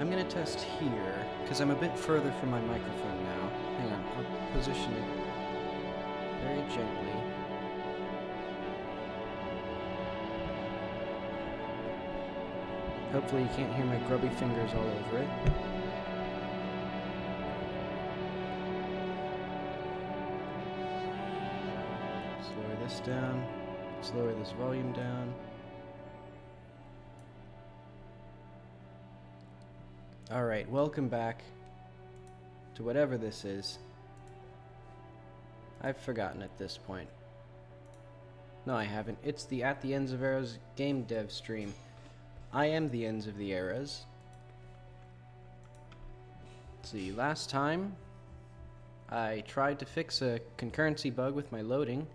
I'm gonna test here, because I'm a bit further from my microphone now. Hang on, I'll position it very gently. Hopefully you can't hear my grubby fingers all over it. Lower this down. Let's lower this volume down. Alright, welcome back to whatever this is. I've forgotten at this point. No, I haven't. It's the At the Ends of Eras Gamedev stream. I am the Ends of the Eras. Let's see, last time I tried to fix a concurrency bug with my loading.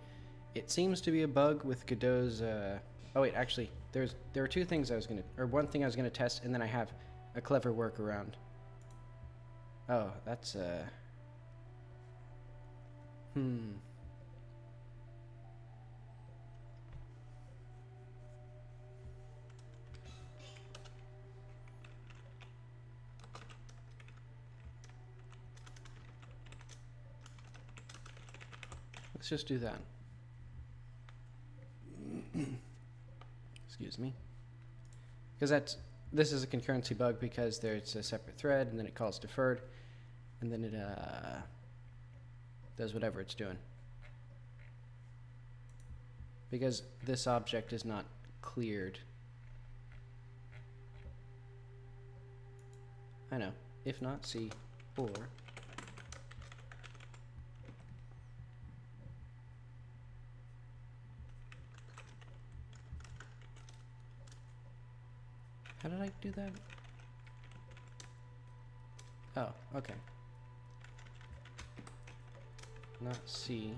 It seems to be a bug with Godot's, oh wait, actually, there were two things one thing I was gonna test, and then I have a clever workaround. Oh, that's, Let's just do that. Excuse me. Because this is a concurrency bug because there's a separate thread and then it calls deferred and then it does whatever it's doing. Because this object is not cleared. I know. If not, C or how did I do that? Oh, okay. Not C.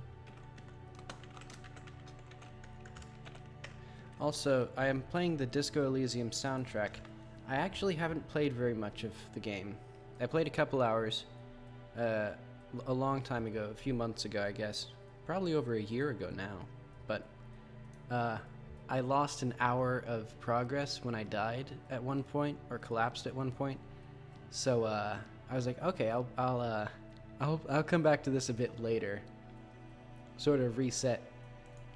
Also, I am playing the Disco Elysium soundtrack. I actually haven't played very much of the game. I played a couple hours a long time ago, a few months ago, I guess. Probably over a year ago now. But I lost an hour of progress when I died at one point, or collapsed at one point. So I was like, okay, I'll come back to this a bit later. Sort of reset,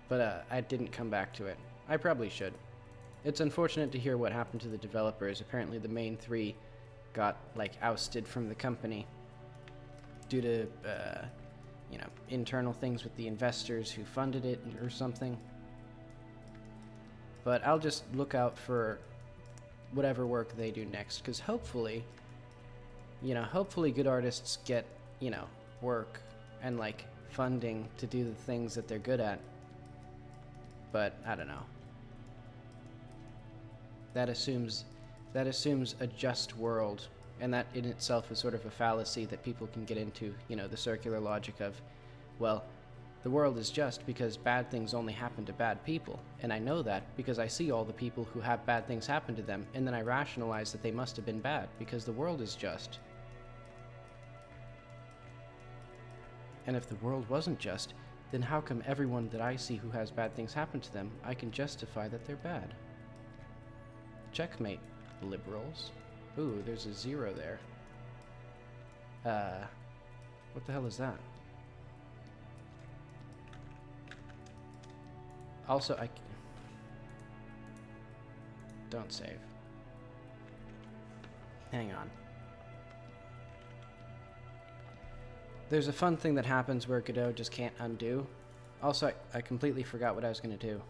but I didn't come back to it. I probably should. It's unfortunate to hear what happened to the developers. Apparently the main three got like ousted from the company due to internal things with the investors who funded it or something. But I'll just look out for whatever work they do next, because hopefully good artists get, work and like funding to do the things that they're good at. But I don't know. That assumes a just world, and that in itself is sort of a fallacy that people can get into, the circular logic of, well, the world is just because bad things only happen to bad people, and I know that because I see all the people who have bad things happen to them, and then I rationalize that they must have been bad because the world is just. And if the world wasn't just, then how come everyone that I see who has bad things happen to them, I can justify that they're bad? Checkmate, liberals. Ooh, there's a 0 there. What the hell is that? Also, don't save. Hang on. There's a fun thing that happens where Godot just can't undo. Also, I completely forgot what I was going to do.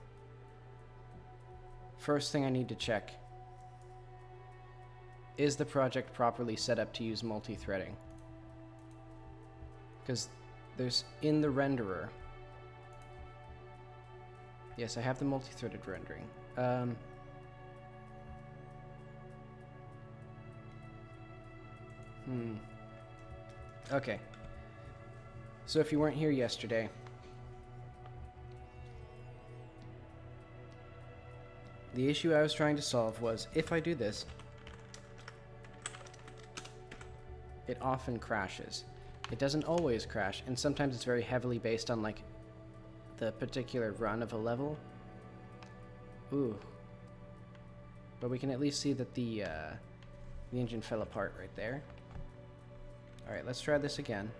First thing I need to check. Is the project properly set up to use multi-threading? Because there's in the renderer. Yes, I have the multi-threaded rendering. Okay. So if you weren't here yesterday, the issue I was trying to solve was, if I do this, it often crashes. It doesn't always crash, and sometimes it's very heavily based on, like, the particular run of a level. Ooh. But we can at least see that the The engine fell apart right there. Alright, let's try this again.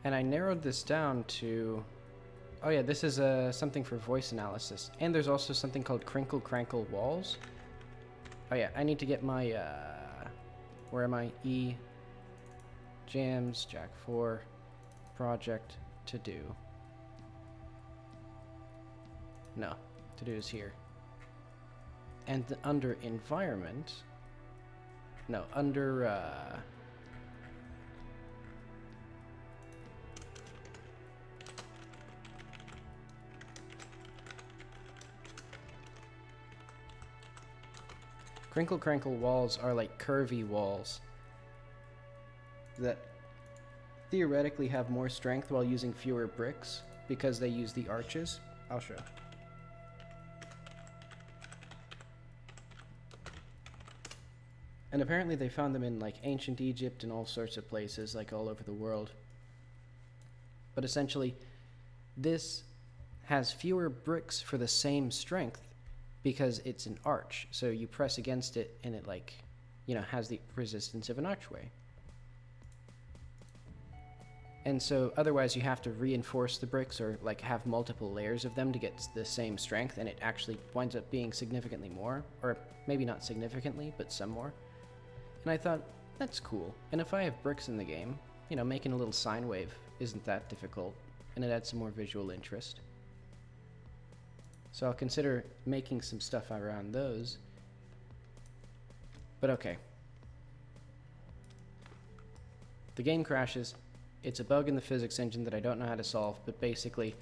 And I narrowed this down to... Oh yeah, this is something for voice analysis. And there's also something called Crinkle Crankle Walls. Oh yeah, I need to get my... where am I? E... Jams, Jack 4, Project, To Do. No, To Do is here. And under Environment... No, under... Crinkle Crankle walls are like curvy walls that theoretically have more strength while using fewer bricks because they use the arches. I'll show. And apparently they found them in like ancient Egypt and all sorts of places, like all over the world. But essentially, this has fewer bricks for the same strength because it's an arch. So you press against it and it, like, you know, has the resistance of an archway. And so otherwise you have to reinforce the bricks or like have multiple layers of them to get the same strength, and it actually winds up being significantly more, or maybe not significantly, but some more. And I thought, that's cool. And if I have bricks in the game, you know, making a little sine wave isn't that difficult, and it adds some more visual interest. So I'll consider making some stuff around those. But okay. The game crashes. It's a bug in the physics engine that I don't know how to solve, but basically,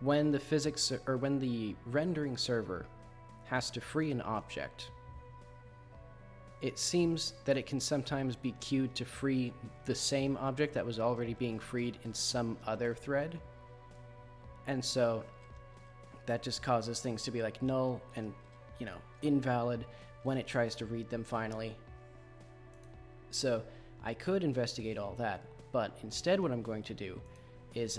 when the physics, or when the rendering server has to free an object, it seems that it can sometimes be queued to free the same object that was already being freed in some other thread. And so that just causes things to be like null and, you know, invalid when it tries to read them finally. So I could investigate all that, but instead what I'm going to do is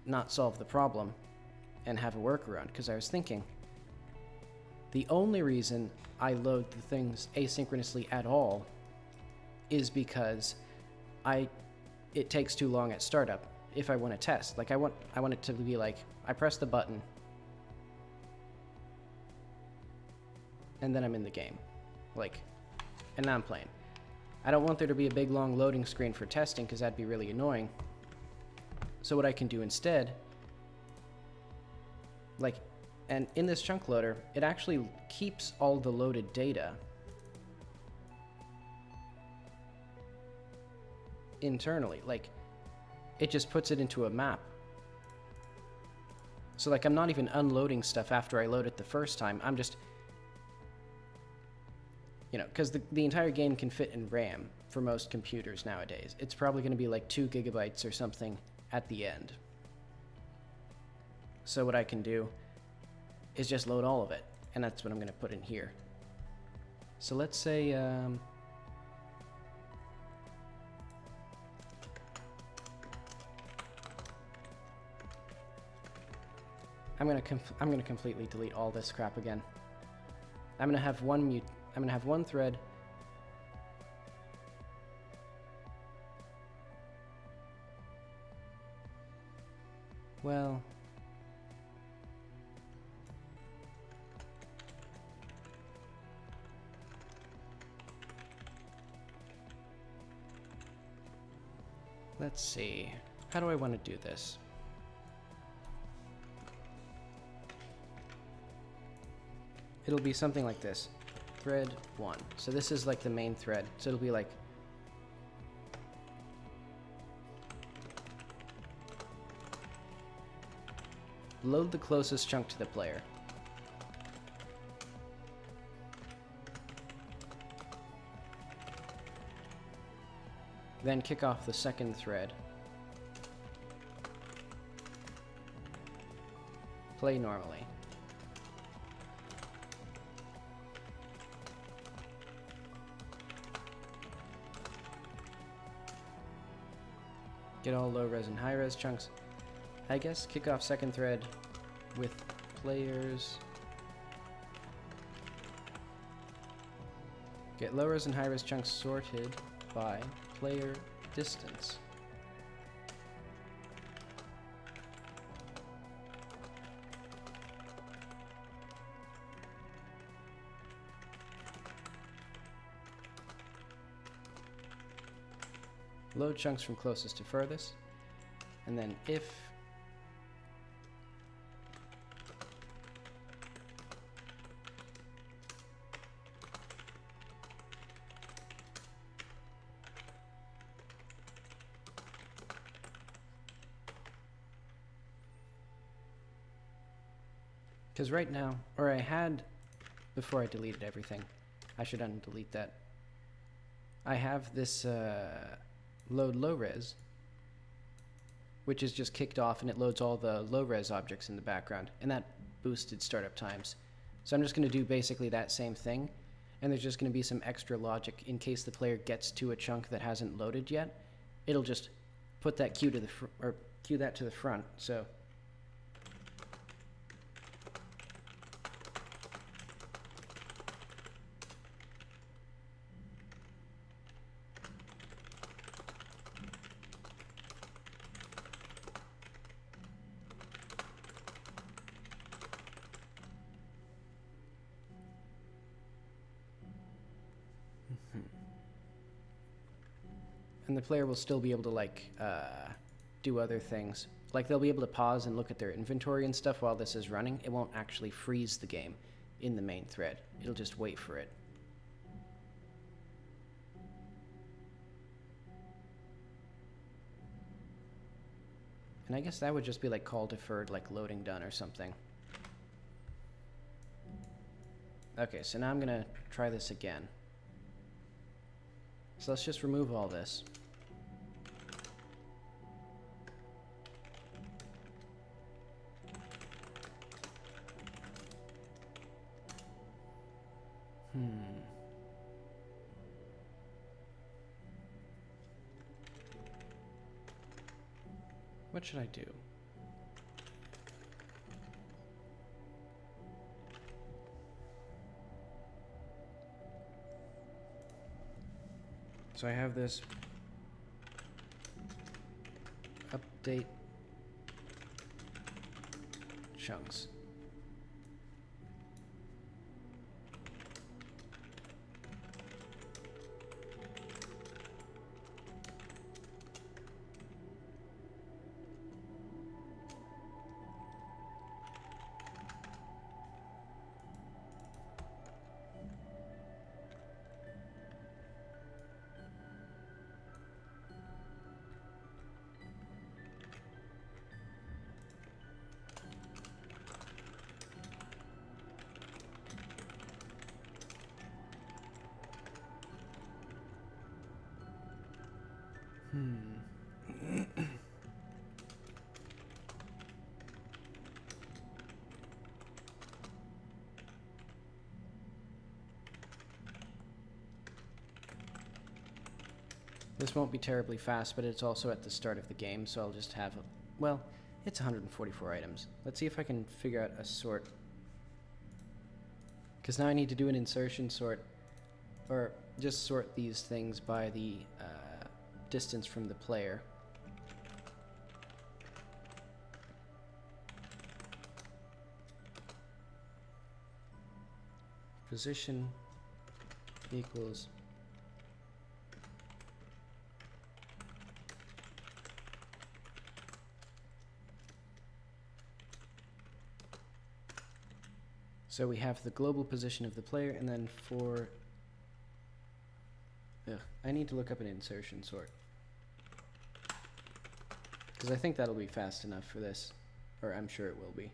not solve the problem and have a workaround, because I was thinking the only reason I load the things asynchronously at all is because it takes too long at startup if I want to test. Like I want it to be like, I press the button and then I'm in the game. Like, and now I'm playing. I don't want there to be a big long loading screen for testing because that'd be really annoying. So what I can do instead, like, and in this chunk loader, it actually keeps all the loaded data internally. Like, it just puts it into a map. So like, I'm not even unloading stuff after I load it the first time. I'm just, you know, because the entire game can fit in RAM for most computers nowadays. It's probably going to be like 2 gigabytes or something at the end. So what I can do is just load all of it, and that's what I'm going to put in here. So let's say I'm going to completely delete all this crap again. I'm going to have one thread. Well, let's see. How do I want to do this? It'll be something like this. Thread 1. So this is like the main thread. So it'll be like load the closest chunk to the player. Then kick off the second thread. Play normally. Get all low res and high res chunks. I guess kick off second thread with players. Get low res and high res chunks sorted by player distance. Load chunks from closest to furthest, and then if because right now, or I had before I deleted everything, I should undelete that. I have this load low res, which is just kicked off and it loads all the low res objects in the background, and that boosted startup times. So I'm just going to do basically that same thing, and there's just going to be some extra logic in case the player gets to a chunk that hasn't loaded yet. It'll just put that queue to the or queue that to the front. So and the player will still be able to like do other things. Like they'll be able to pause and look at their inventory and stuff while this is running. It won't actually freeze the game in the main thread. It'll just wait for it. And I guess that would just be like call deferred, like loading done or something. Okay, so now I'm gonna try this again. So let's just remove all this. What should I do? So I have this update chunks. This won't be terribly fast, but it's also at the start of the game, so I'll just have a, well, it's 144 items. Let's see if I can figure out a sort. Because now I need to do an insertion sort, or just sort these things by the distance from the player. Position equals so we have the global position of the player, and then for I need to look up an insertion sort because I think that'll be fast enough for this, or I'm sure it will be.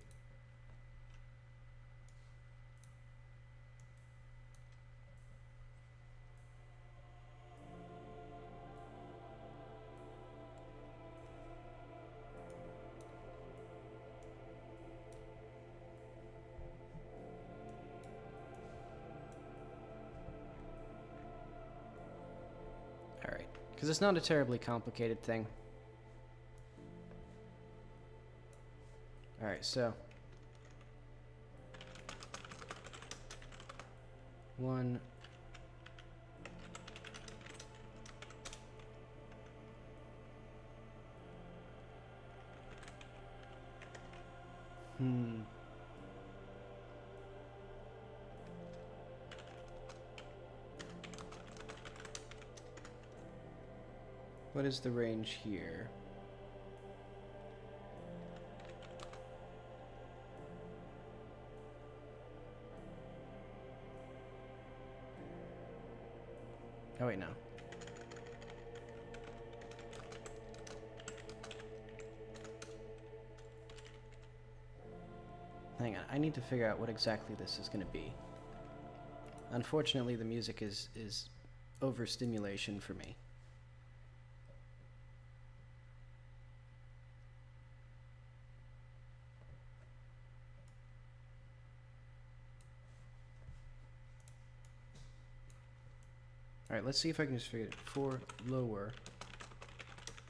Because it's not a terribly complicated thing. Alright, so. 1. What is the range here? Oh wait, no. Hang on, I need to figure out what exactly this is going to be. Unfortunately, the music is overstimulation for me. Alright, let's see if I can just figure it. For lower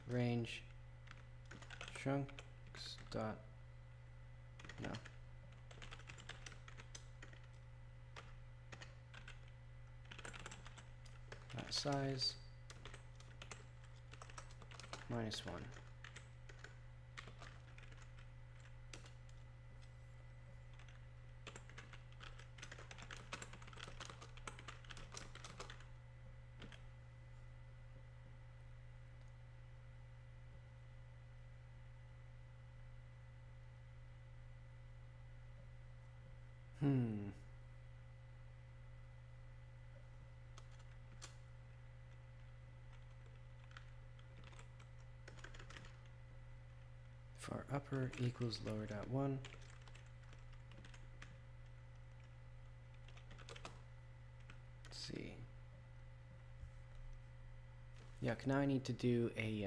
range chunks dot no. Size -1. For upper equals lower dot 1. Let's see. Yuck, now I need to do a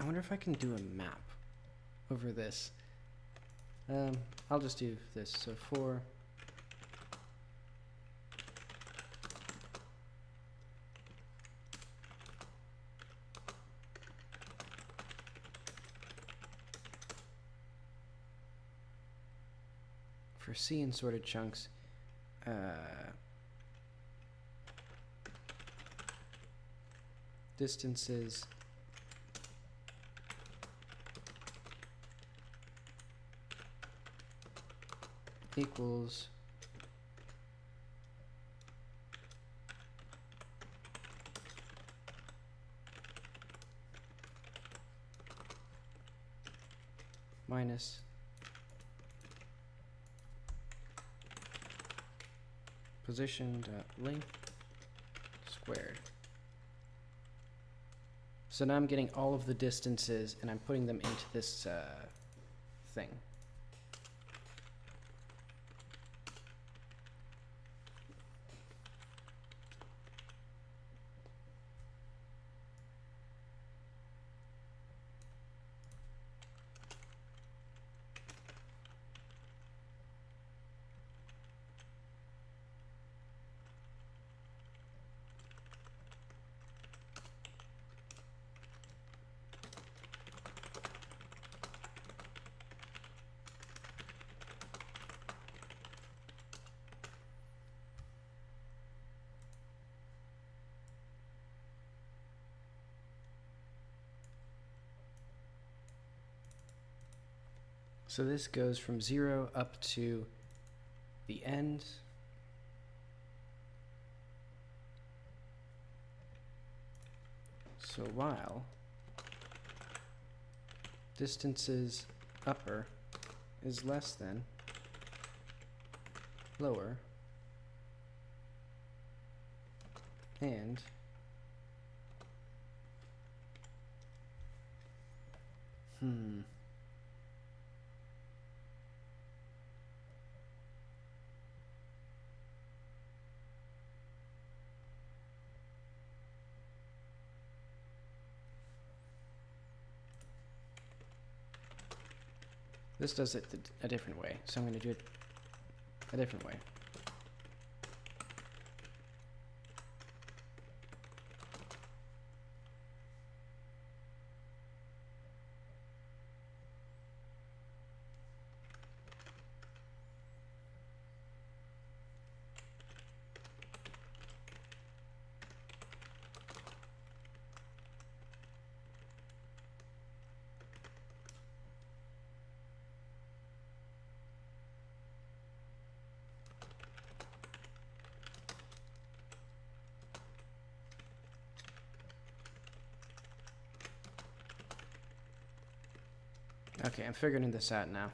I wonder if I can do a map over this. I'll just do this. So for C and sorted chunks, distances equals minus position dot length squared. So now I'm getting all of the distances and I'm putting them into this thing. So this goes from 0 up to the end. So while distances upper is less than lower and this does it a different way, so I'm going to do it a different way. Okay, I'm figuring this out now.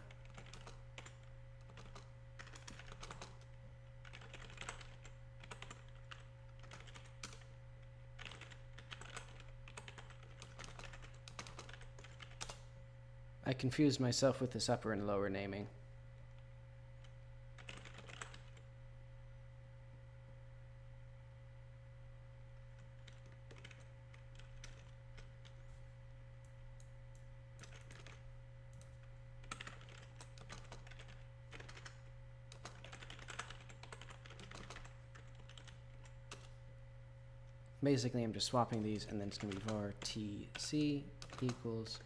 I confused myself with this upper and lower naming. Basically, I'm just swapping these, and then it's going to be var tc equals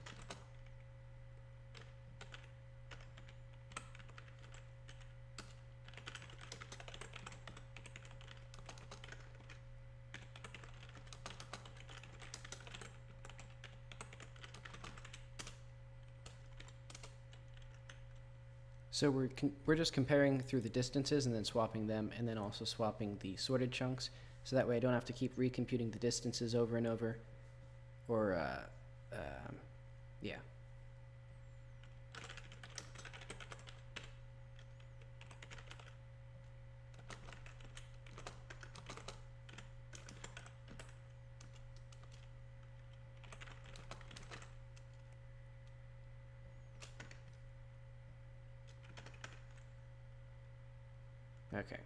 so we're just comparing through the distances and then swapping them, and then also swapping the sorted chunks, so that way I don't have to keep recomputing the distances over and over, or yeah. Okay.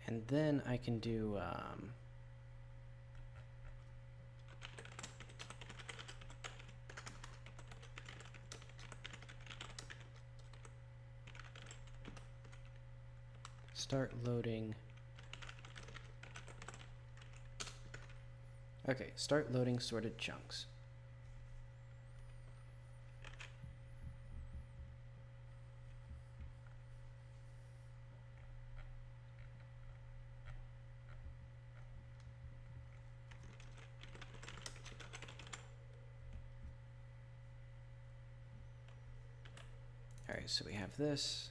And then I can do start loading. Okay, start loading sorted chunks. Alright, so we have this.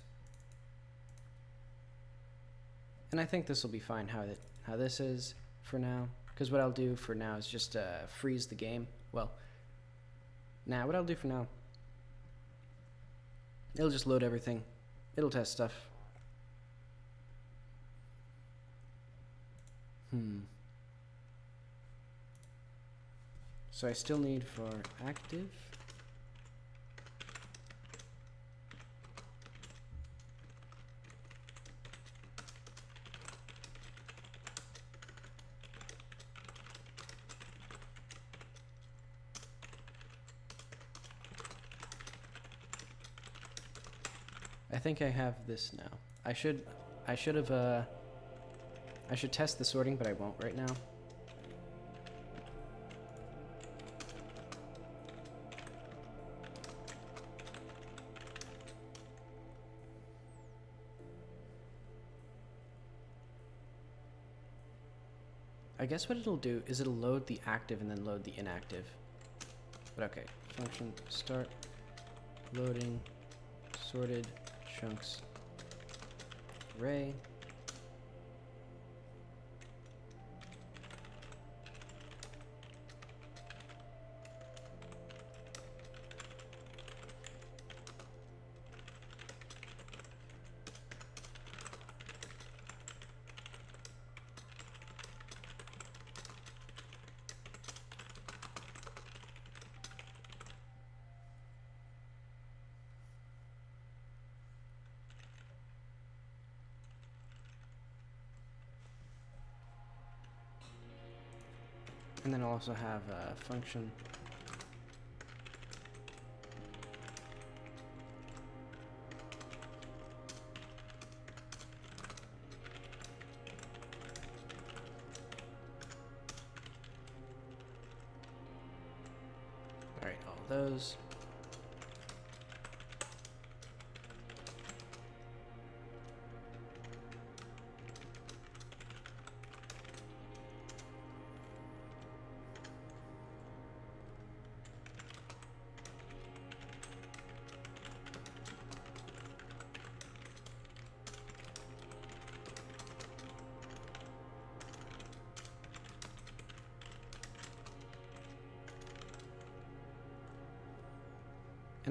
And I think this will be fine how this is for now. Because what I'll do for now is just freeze the game. Well, what I'll do for now, it'll just load everything. It'll test stuff. So I still need for active. I think I have this now. I should test the sorting, but I won't right now. I guess what it'll do is it'll load the active and then load the inactive. But okay, function start loading sorted chunks array. And then I'll also have a function all right, all those.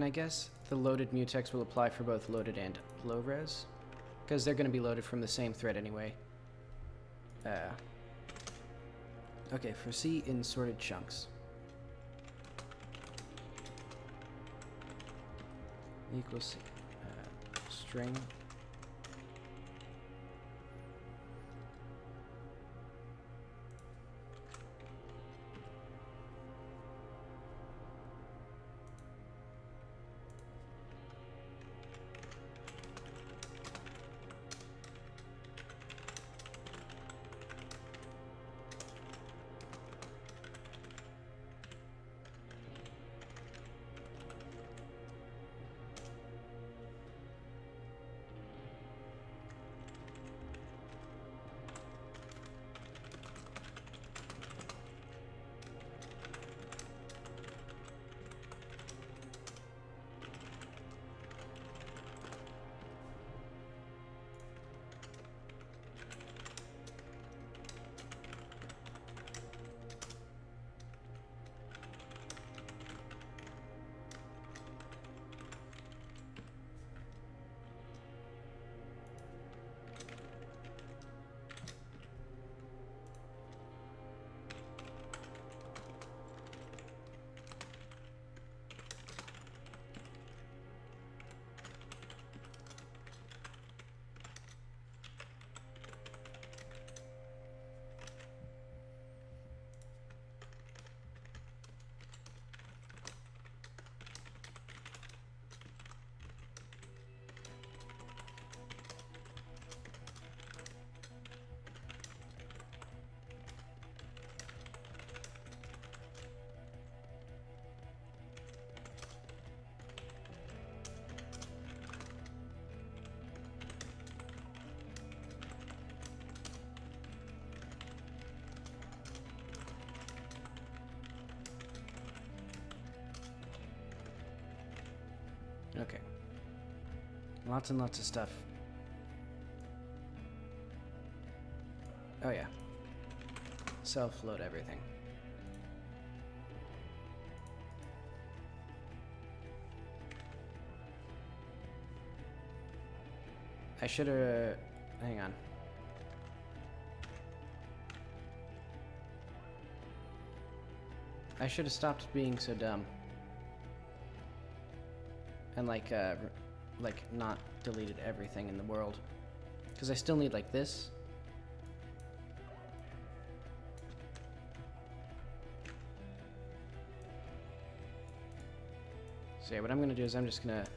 can I guess the loaded mutex will apply for both loaded and low res? Because they're going to be loaded from the same thread anyway. Okay, for C in sorted chunks. Equals string. Okay. Lots and lots of stuff. Oh yeah. Self-load everything. I should have... hang on. I should have stopped being so dumb. And like not deleted everything in the world. Because I still need like this. So yeah, what I'm going to do is I'm just going to...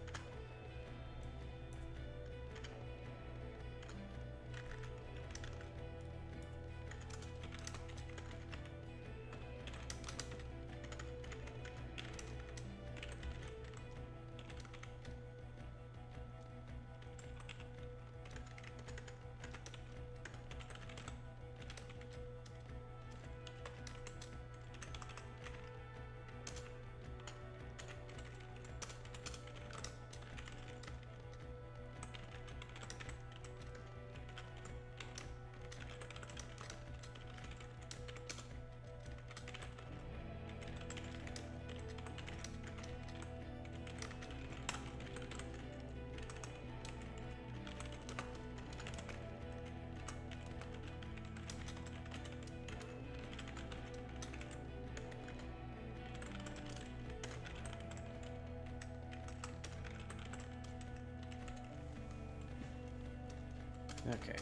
Okay.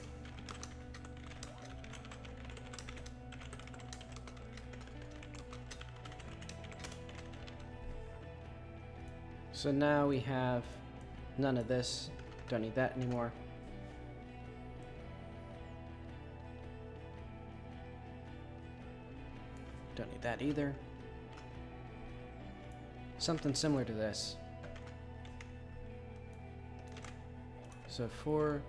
So now we have none of this. Don't need that anymore. Don't need that either. Something similar to this. So for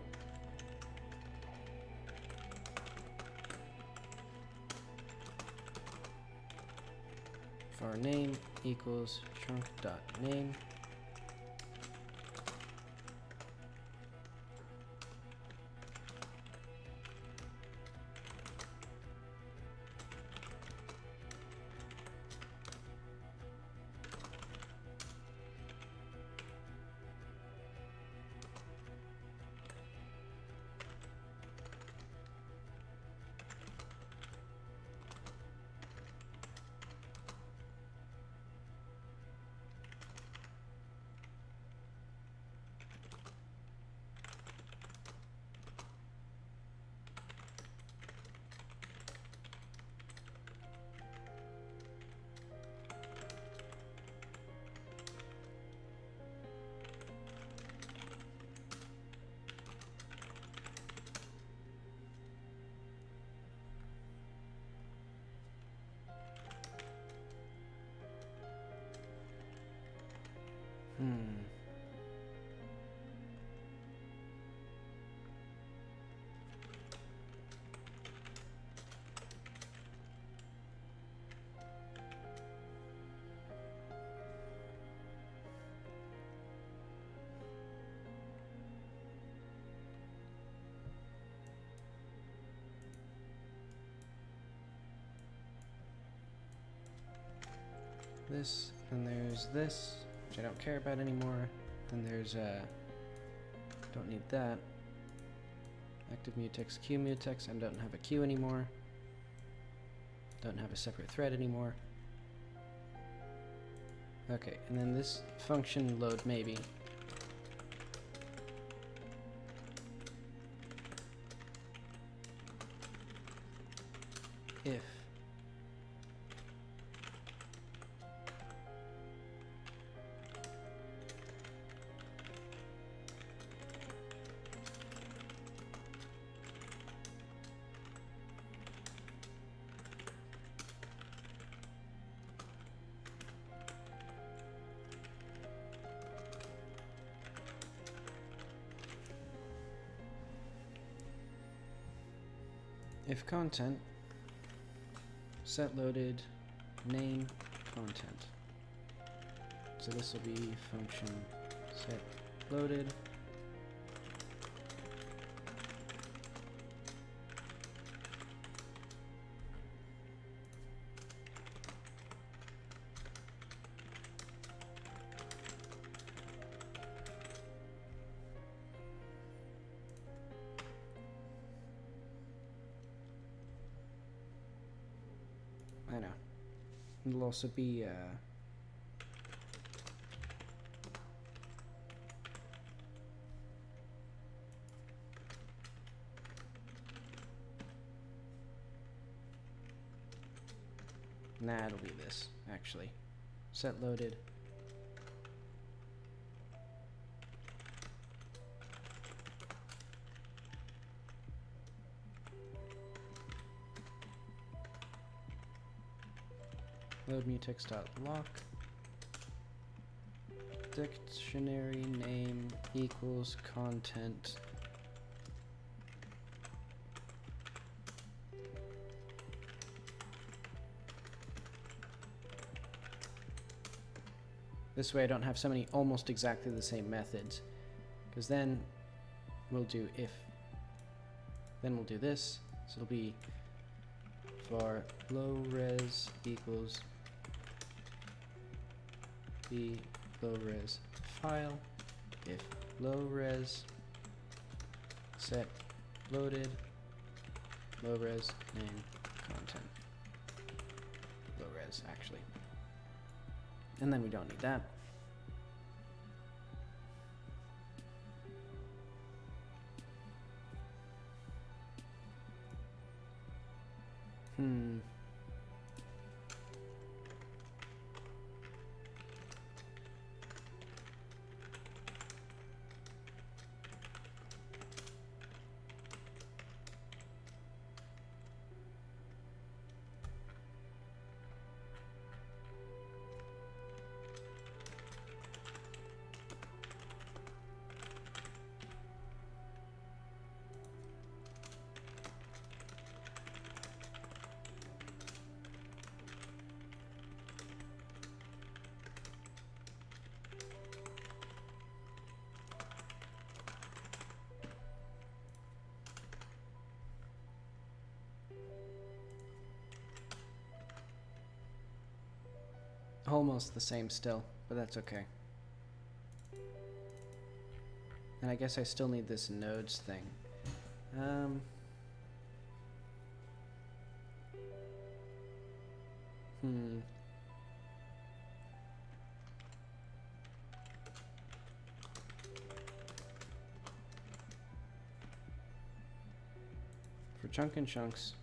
name equals trunk.name. this, and there's this, which I don't care about anymore. Then there's don't need that. Active mutex, queue mutex, I don't have a queue anymore. Don't have a separate thread anymore. Okay, and then this function load maybe. If content set loaded name content. So this will be function set loaded. I know. It'll also be nah, it'll be this, actually. Set loaded. Load mutex.lock. Dictionary name equals content. This way I don't have so many almost exactly the same methods, because then we'll do if, then we'll do this, so it'll be for low res equals the low res file, if low res set loaded low res name content, low res actually. And then we don't need that. Almost the same still, but that's okay. And I guess I still need this nodes thing. For chunk and chunks,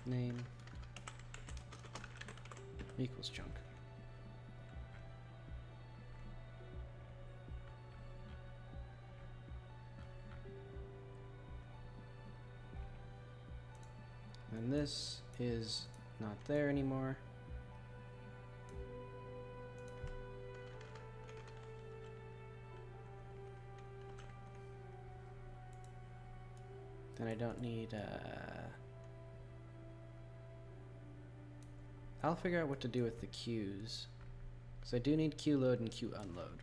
name equals chunk. And this is not there anymore. Then I don't need I'll figure out what to do with the queues, because I do need queue load and queue unload.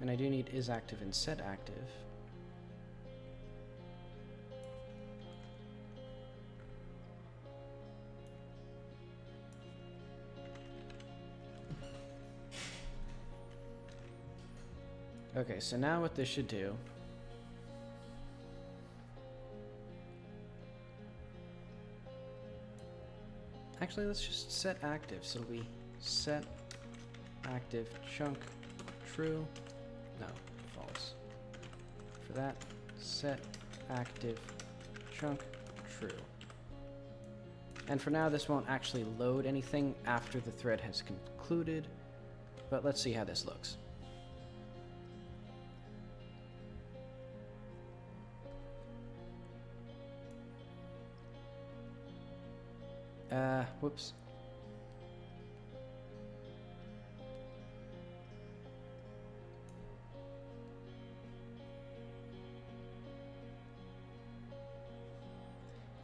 And I do need is active and set active. Okay, so now what this should do actually, let's just set active. So it'll be set active chunk true. No, false. For that, set active chunk true. And for now, this won't actually load anything after the thread has concluded, but let's see how this looks. Whoops.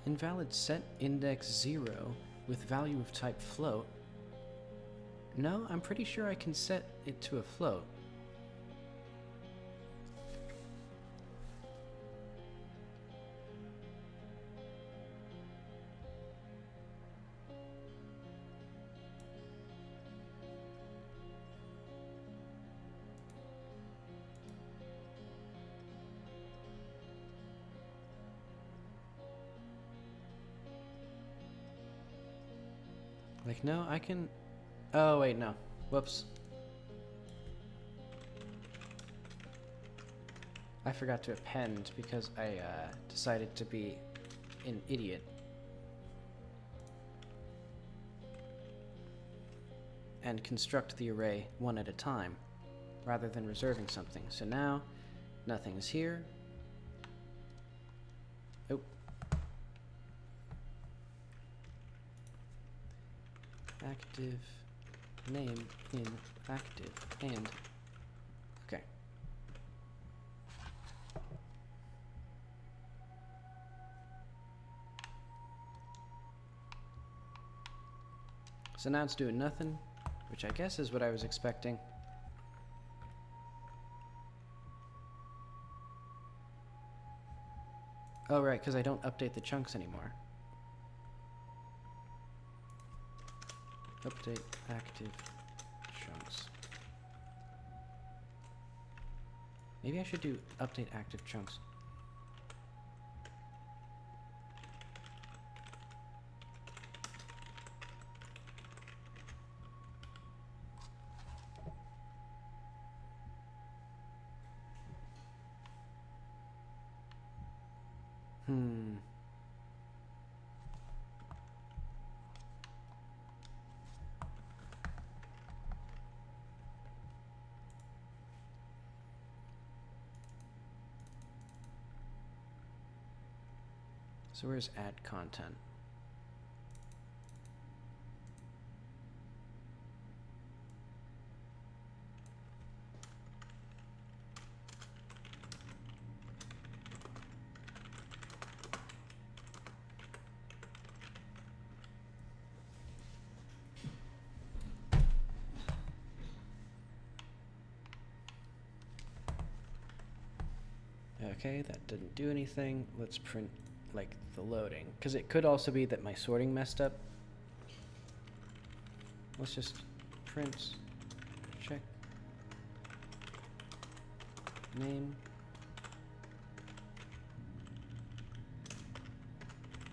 Invalid set index 0 with value of type float. No, I'm pretty sure I can set it to a float. Like, no, I can... Oh, wait, no. Whoops. I forgot to append because I decided to be an idiot. And construct the array one at a time, rather than reserving something. So now, nothing is here. Oh. Active name in active and okay. So now it's doing nothing, which I guess is what I was expecting. Oh right, because I don't update the chunks anymore. Update active chunks. Maybe I should do update active chunks. So where's add content? Okay, that didn't do anything. Let's print like the loading, because it could also be that my sorting messed up. Let's just print check name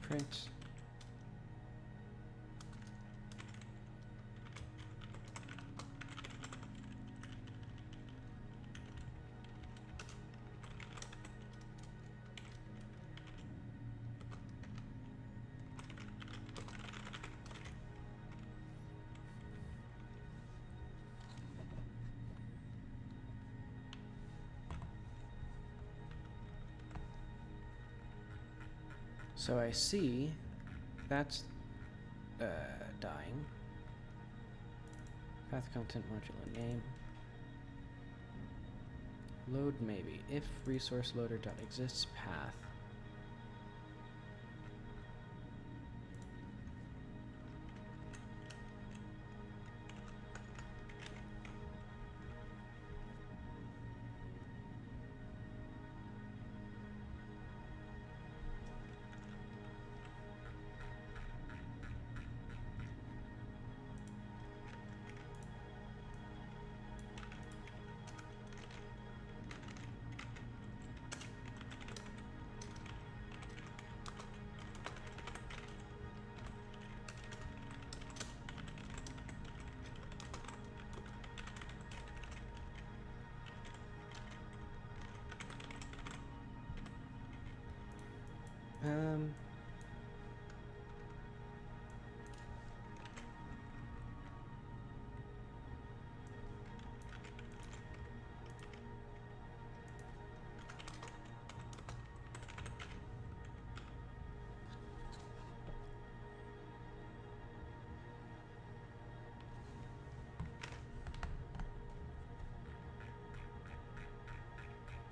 print So I see that's dying. Path content modular name. Load maybe. If resource loader dot exists path. Um...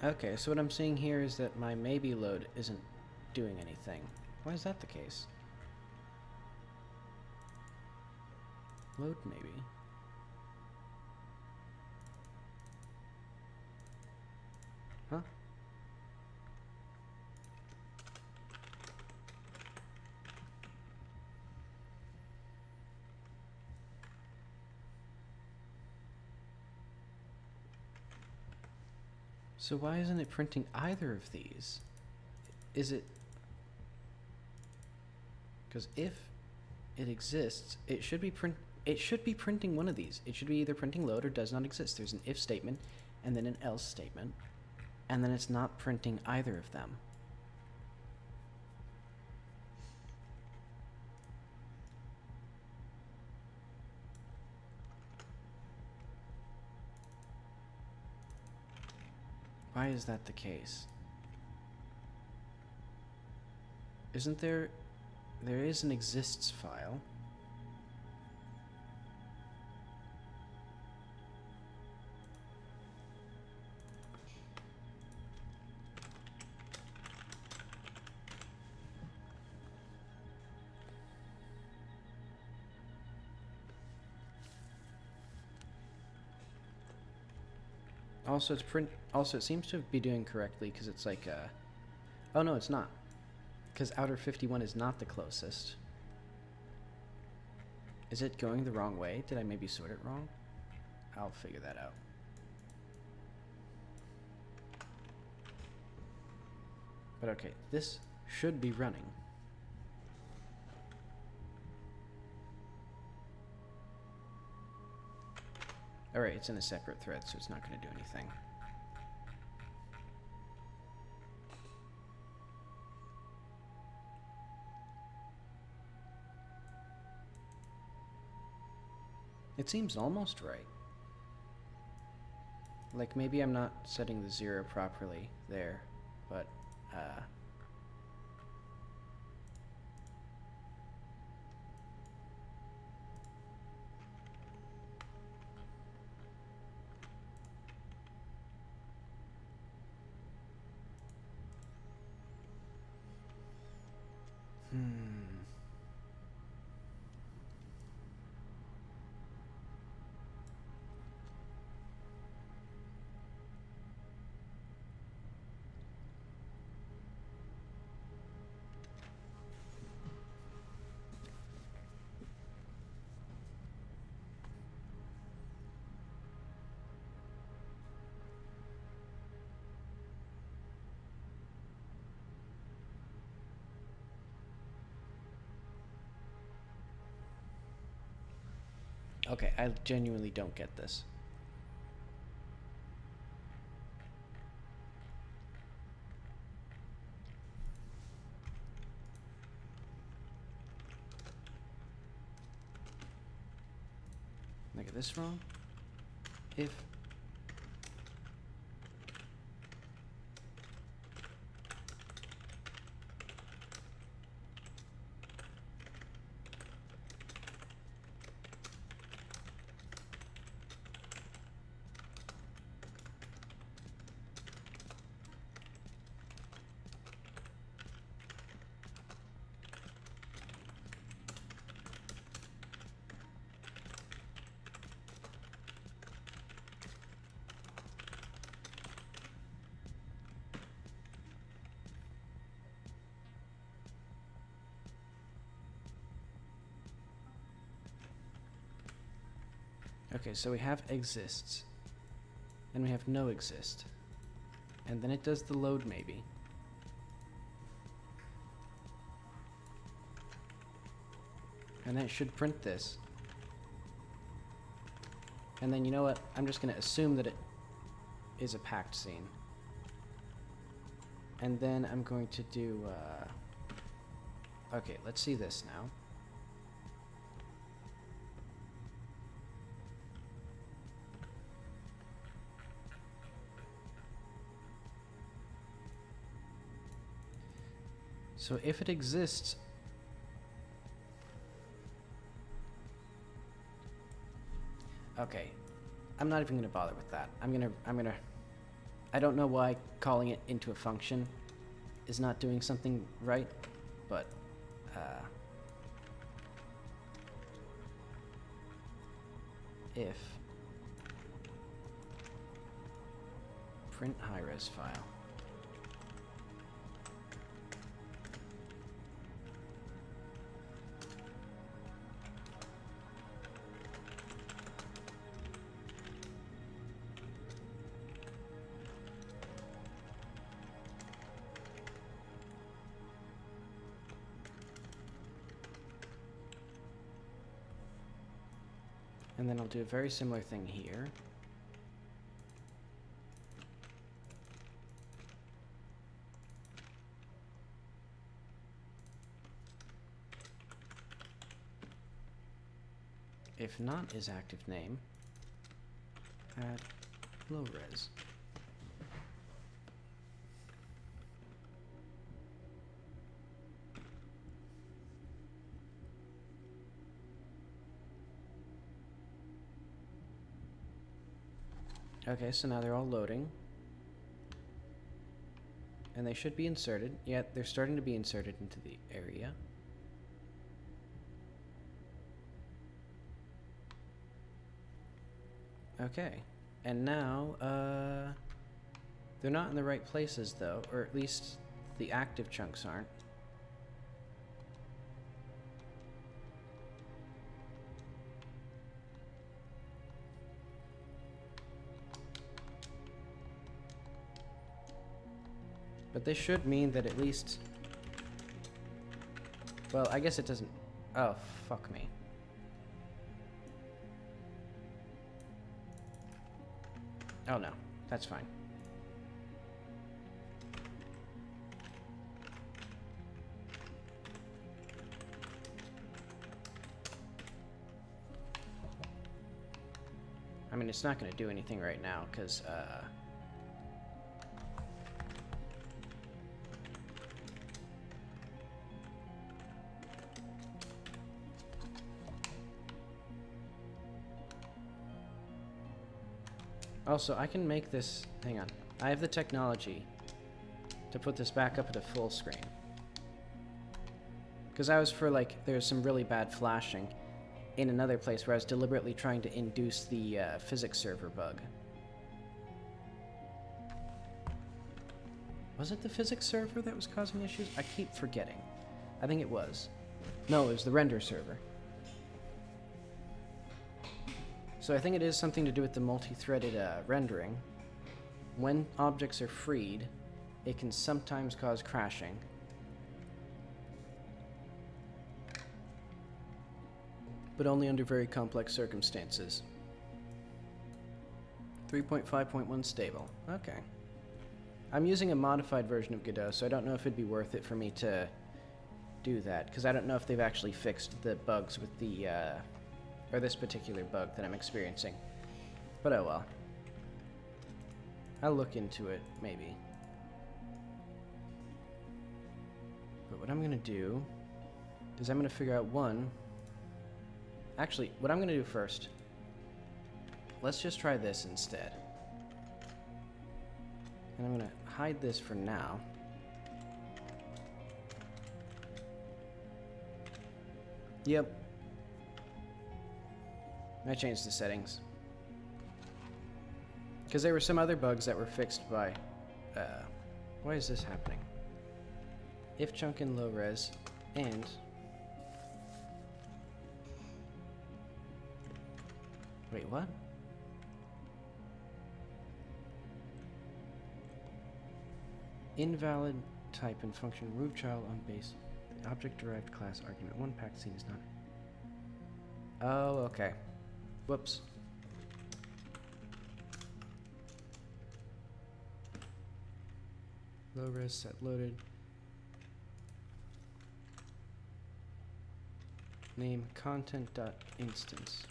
Okay, so what I'm seeing here is that my maybe load isn't doing anything. Why is that the case? Load maybe. Huh? So why isn't it printing either of these? Is it... Because if it exists, it should be printing one of these. It should be either printing load or does not exist. There's an if statement and then an else statement, and then it's not printing either of them. Why is that the case? Isn't there... There is an exists file. Also, it seems to be doing correctly because it's like, oh no, it's not. Because outer 51 is not the closest. Is it going the wrong way? Did I maybe sort it wrong? I'll figure that out. But okay, this should be running. Alright, it's in a separate thread, so it's not going to do anything. It seems almost right. Like, maybe I'm not setting the 0 properly there, but, Okay, I genuinely don't get this. Did I get this wrong? If... Okay, so we have exists, and we have no exist, and then it does the load maybe. And then it should print this. And then you know what? I'm just going to assume that it is a packed scene. And then I'm going to do Okay, let's see this now. So if it exists... Okay. I'm not even gonna bother with that. I don't know why calling it into a function is not doing something right, but, if print high-res file. And then I'll do a very similar thing here. If not is active name, add low res. Okay, so now they're all loading. And they should be inserted. Yeah, they're starting to be inserted into the area. Okay, and now, they're not in the right places though, or at least the active chunks aren't. But this should mean that at least... Well, I guess it doesn't... Oh, fuck me. Oh no, that's fine. I mean, it's not going to do anything right now, because, Also, I can make this... Hang on. I have the technology to put this back up at a full screen. Because I was for, like, there's some really bad flashing in another place where I was deliberately trying to induce the physics server bug. Was it the physics server that was causing issues? I keep forgetting. I think it was. No, it was the render server. So I think it is something to do with the multi-threaded rendering. When objects are freed, it can sometimes cause crashing. But only under very complex circumstances. 3.5.1 stable. Okay. I'm using a modified version of Godot, so I don't know if it'd be worth it for me to do that, because I don't know if they've actually fixed the bugs with the, or this particular bug that I'm experiencing. But oh well. I'll look into it, maybe. But what I'm gonna do is I'm gonna figure out one... Actually, what I'm gonna do first, let's just try this instead. And I'm gonna hide this for now. Yep. I changed the settings. Because there were some other bugs that were fixed by... why is this happening? If chunk in low res, and... Wait, what? Invalid type and function remove child on base. The object derived class argument. One packed scene is not... Oh, okay. Whoops. Low res set loaded. name content.instance.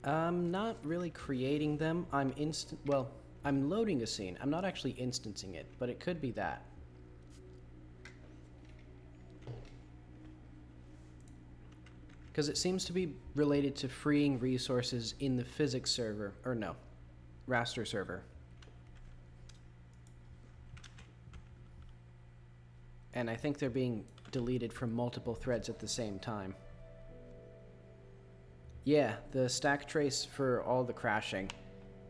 I'm not really creating them. I'm loading a scene. I'm not actually instancing it, but it could be that. Because it seems to be related to freeing resources in the physics server, or no, raster server. And I think they're being deleted from multiple threads at the same time. Yeah, the stack trace for all the crashing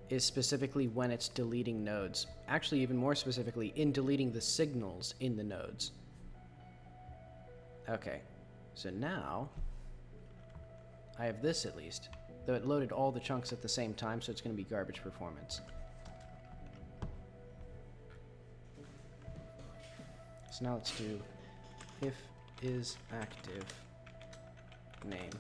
is specifically when it's deleting nodes. Actually, even more specifically, in deleting the signals in the nodes. Okay, so now I have this at least, though it loaded all the chunks at the same time, so it's going to be garbage performance. So now let's do if is active name.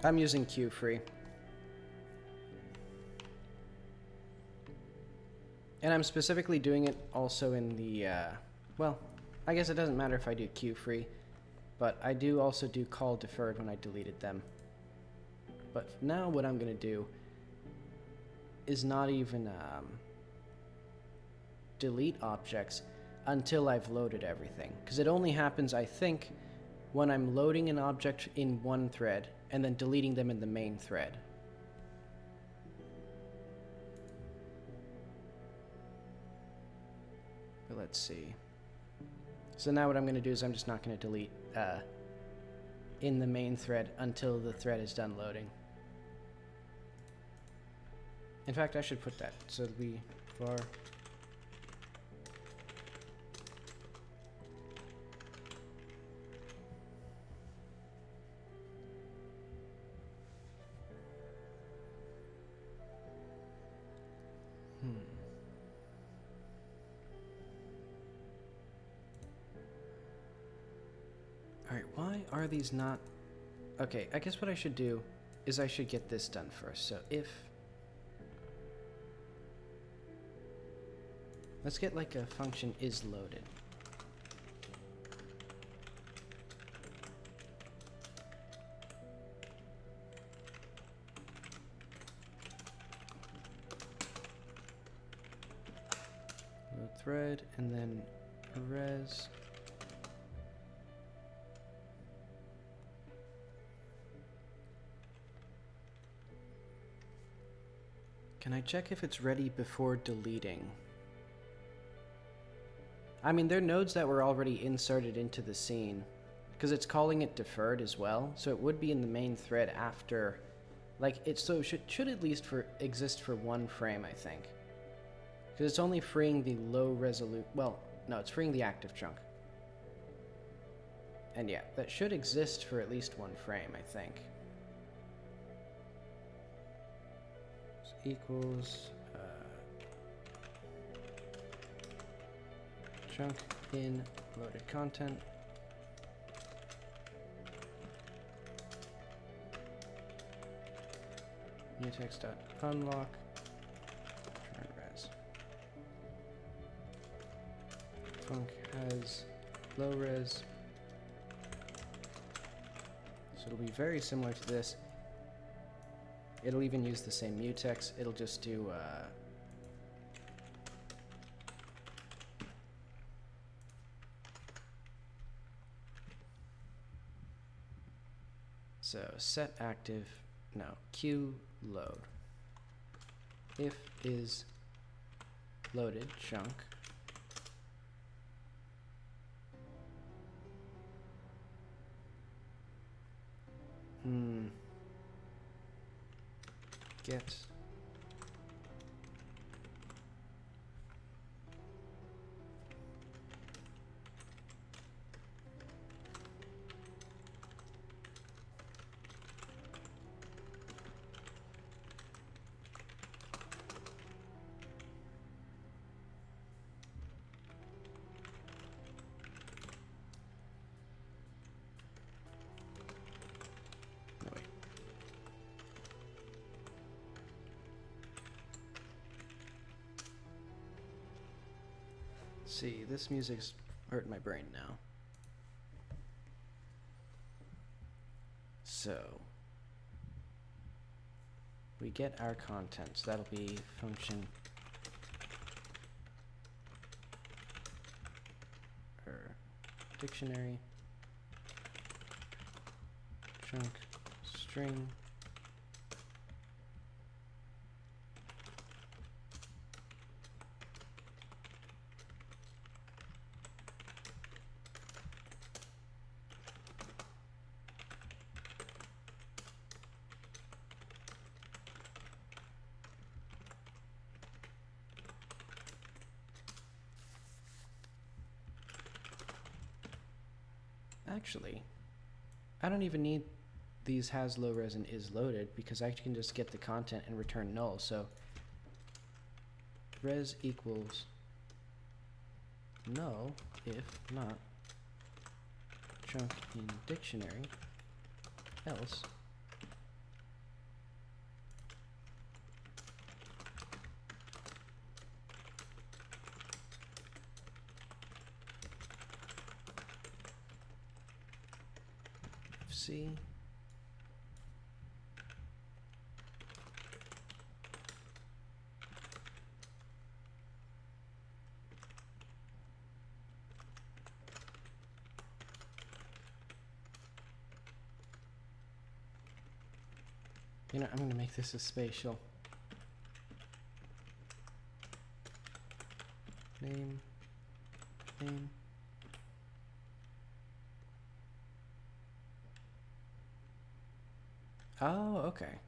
I'm using queue-free. And I'm specifically doing it also in the, well, I guess it doesn't matter if I do queue-free, but I do also do call deferred when I deleted them. But now what I'm going to do is not even delete objects until I've loaded everything. Because it only happens, I think, when I'm loading an object in one thread and then deleting them in the main thread. But let's see. So now what I'm going to do is I'm just not going to delete in the main thread until the thread is done loading. In fact, I should put that. So we var Alright, why are these not... Okay, I guess what I should do is I should get this done first. So if... Let's get like a function is loaded. Load thread and then res. Can I check if it's ready before deleting? I mean, they're nodes that were already inserted into the scene, because it's calling it deferred as well, so it would be in the main thread after, like, so it should at least exist for one frame, I think. Because it's only freeing the low resolution, well, no, it's freeing the active chunk. And yeah, that should exist for at least one frame, I think. Equals chunk in loaded content. mutex.unlock return res. Func has low res. So it'll be very similar to this. It'll even use the same mutex. It'll just do so set active, no, queue load. If is loaded chunk. Get See, this music's hurting my brain now. So we get our content, so that'll be function or dictionary chunk string Actually, I don't even need these has low res and is loaded because I can just get the content and return null. So res equals null if not chunk in dictionary, else C You know, I'm going to make this a spatial. Name. Oh, okay.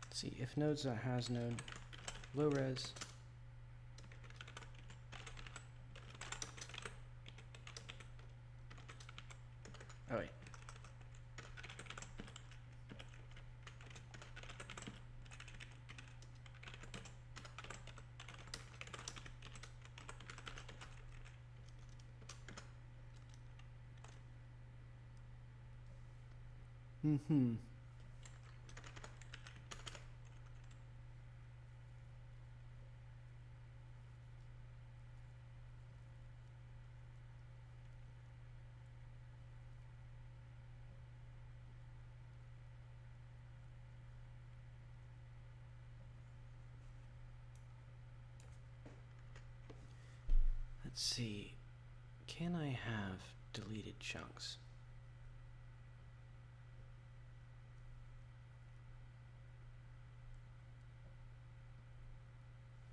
Let's see, if nodes are has node, low res. Oh wait. Mm-hmm. Let's see. Can I have deleted chunks?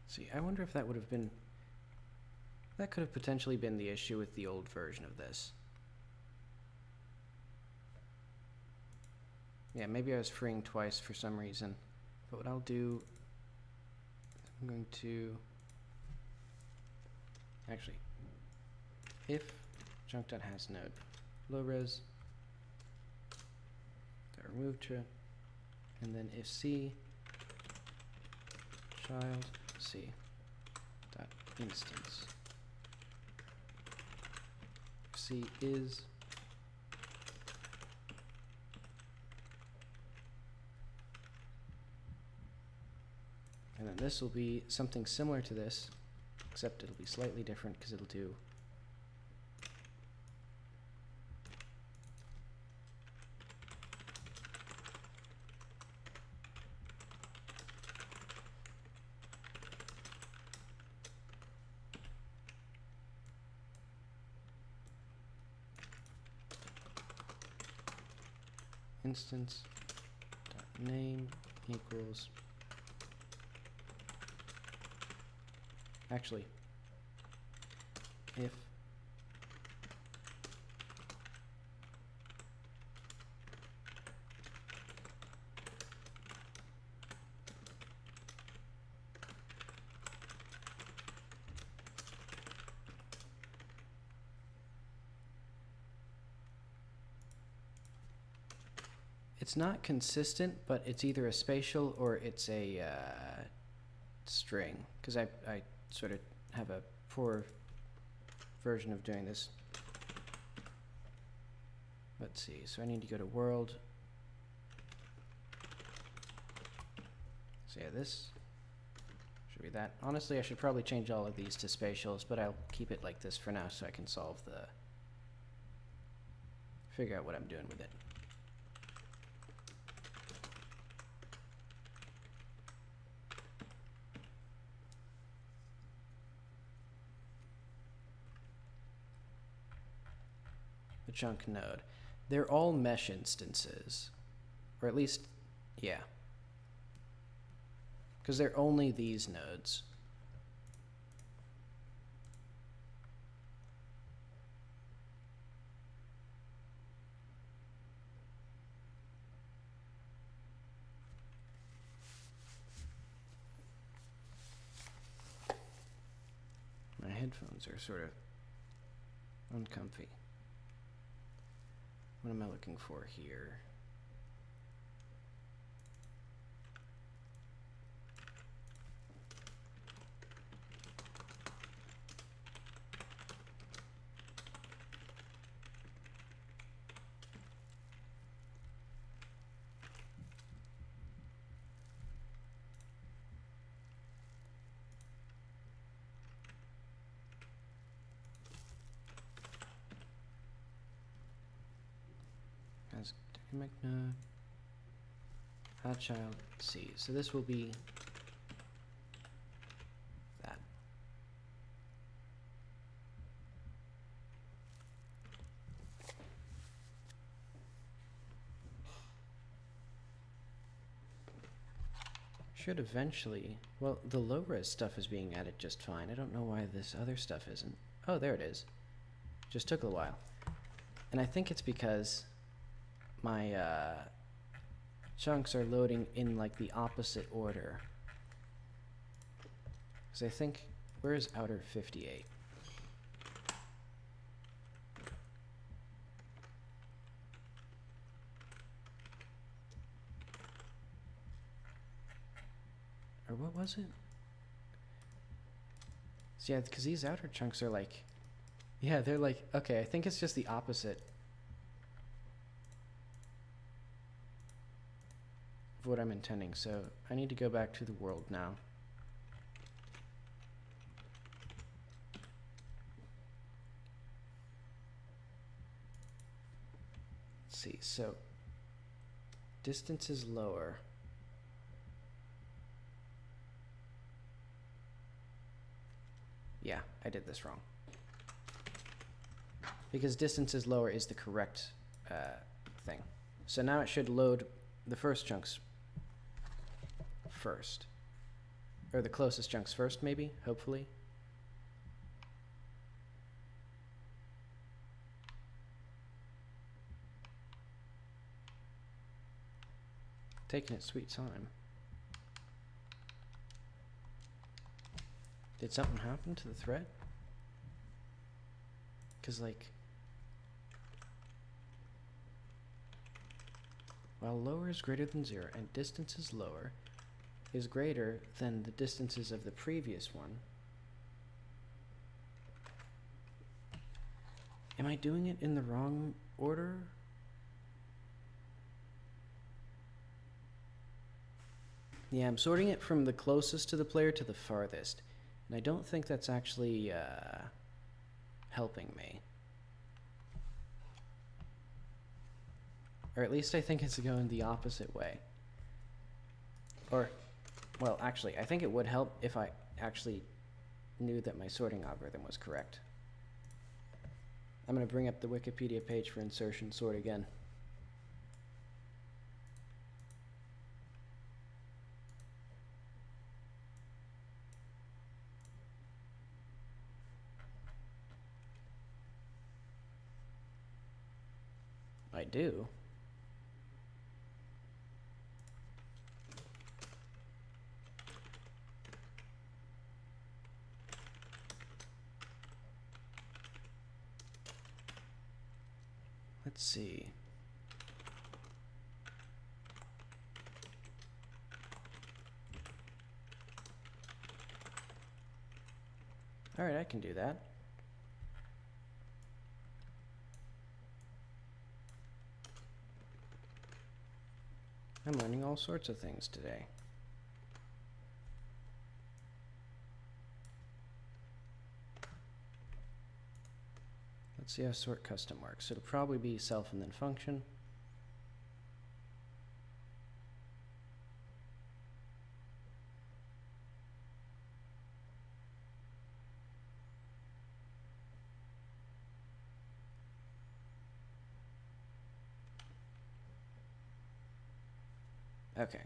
See, I wonder if that would have been... That could have potentially been the issue with the old version of this. Yeah, maybe I was freeing twice for some reason. But what I'll do... I'm going to... Actually, if chunk.hasNode low res, remove trip, and then if c child c dot instance c is and then this will be something similar to this, except it'll be slightly different because it'll do instance dot name equals actually if it's not consistent, but it's either a spatial or it's a string, because I sort of have a poor version of doing this. Let's see, so I need to go to world. So yeah, this should be that. Honestly, I should probably change all of these to spatials, but I'll keep it like this for now so I can figure out what I'm doing with it. The chunk node. They're all mesh instances. Or at least, yeah. Because they're only these nodes. My headphones are sort of uncomfy. What am I looking for here? As dynamic node, hot child C. So this will be that. Should eventually, well, the low res stuff is being added just fine. I don't know why this other stuff isn't. Oh, there it is. Just took a while. And I think it's because my chunks are loading in like the opposite order. Because I think, where is outer 58? Or what was it? So yeah, because these outer chunks are like, yeah, they're like, okay, I think it's just the opposite of what I'm intending. So I need to go back to the world now. Let's see, so distance is lower. Yeah, I did this wrong. Because distance is lower is the correct thing. So now it should load the first chunks first. Or the closest chunks first, maybe, hopefully. Taking its sweet time. Did something happen to the thread? Because, like, while lower is greater than 0 and distance is lower is greater than the distances of the previous one. Am I doing it in the wrong order? Yeah, I'm sorting it from the closest to the player to the farthest. And I don't think that's actually helping me. Or at least I think it's going the opposite way. Or, well, actually, I think it would help if I actually knew that my sorting algorithm was correct. I'm going to bring up the Wikipedia page for insertion sort again. I do. Let's see. All right, I can do that. I'm learning all sorts of things today. Let's see how sort custom works. It'll probably be self and then function. Okay.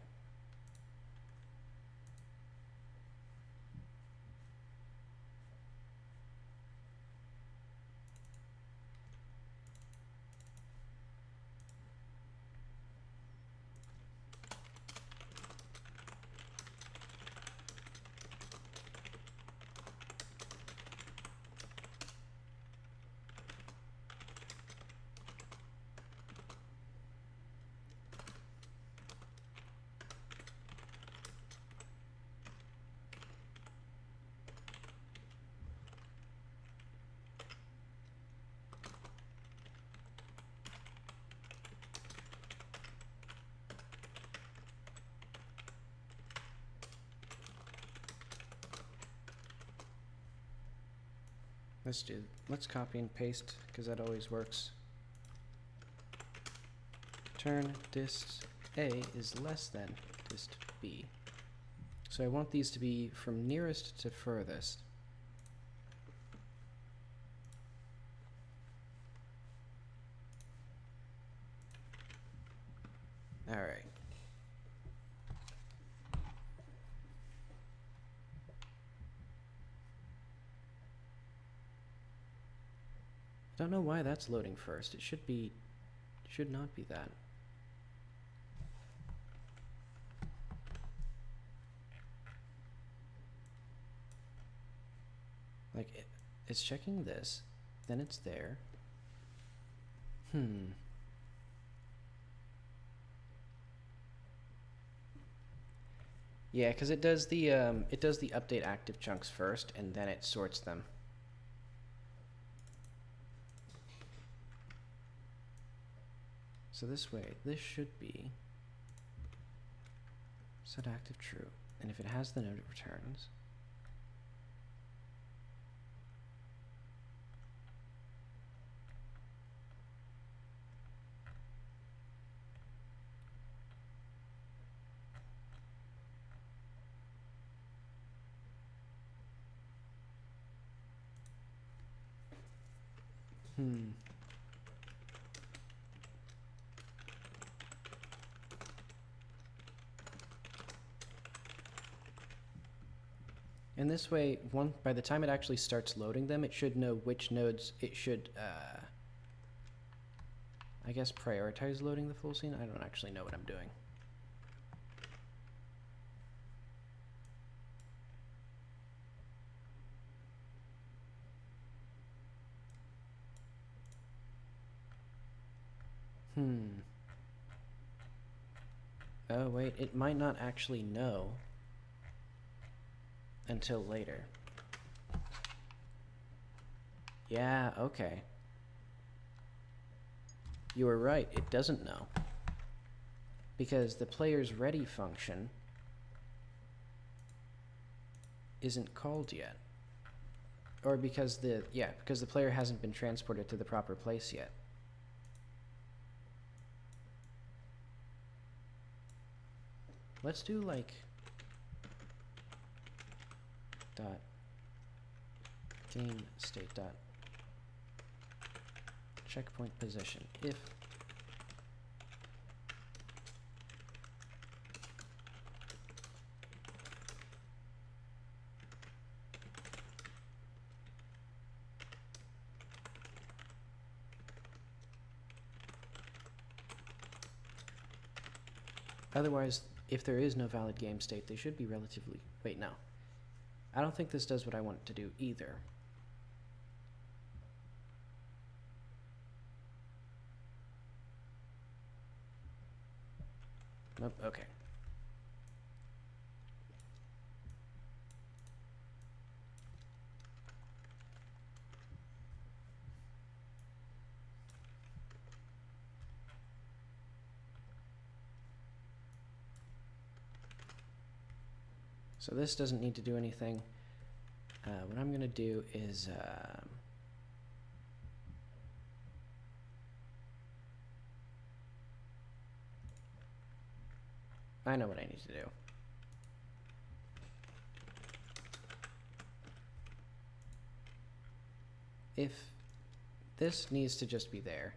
Let's copy and paste, because that always works. Turn dist A is less than dist B. So I want these to be from nearest to furthest. All right. I don't know why that's loading first. It should not be that. Like, it's checking this, then it's there. Yeah, because it does the update active chunks first, and then it sorts them. So this way, this should be set active true, and if it has the node, it returns. And this way, by the time it actually starts loading them, it should know which nodes it should, I guess, prioritize loading the full scene. I don't actually know what I'm doing. Oh, wait, it might not actually know until later. Yeah, okay. You were right, it doesn't know. Because the player's ready function isn't called yet. Or because the player hasn't been transported to the proper place yet. Let's do like dot game state dot checkpoint position if otherwise, if there is no valid game state, they should be relatively... Wait, no. I don't think this does what I want it to do either. Nope, okay. So this doesn't need to do anything. What I'm going to do is... I know what I need to do. If this needs to just be there.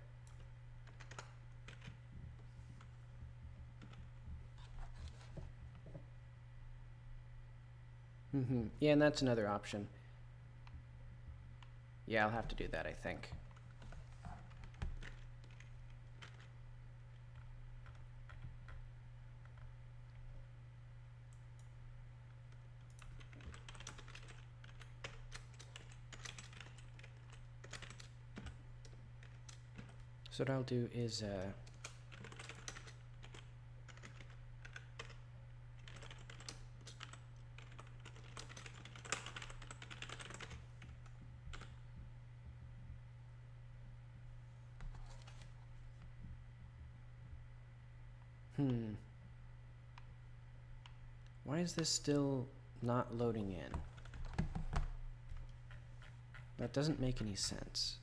Yeah, and that's another option. Yeah, I'll have to do that, I think. So what I'll do is why is this still not loading in? That doesn't make any sense.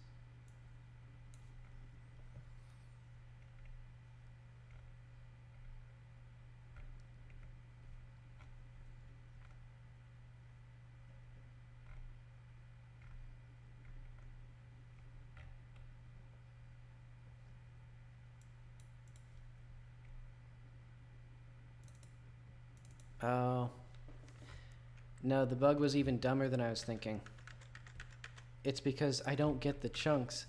Oh. No, the bug was even dumber than I was thinking. It's because I don't get the chunks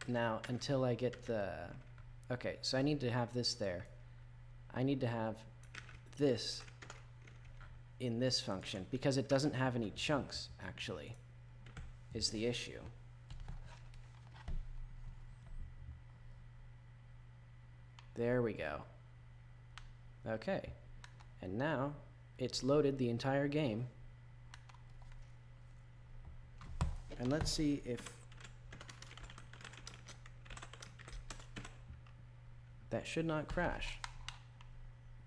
now until I get the... Okay, so I need to have this there. I need to have this in this function because it doesn't have any chunks, actually, is the issue. There we go. Okay. And now it's loaded the entire game. And let's see if that should not crash.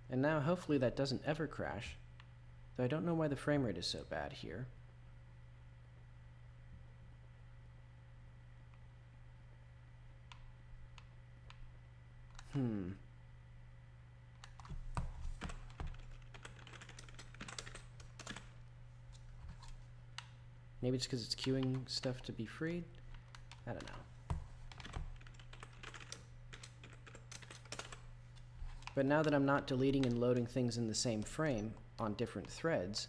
And now hopefully that doesn't ever crash. Though I don't know why the frame rate is so bad here. Maybe it's because it's queuing stuff to be freed? I don't know. But now that I'm not deleting and loading things in the same frame on different threads,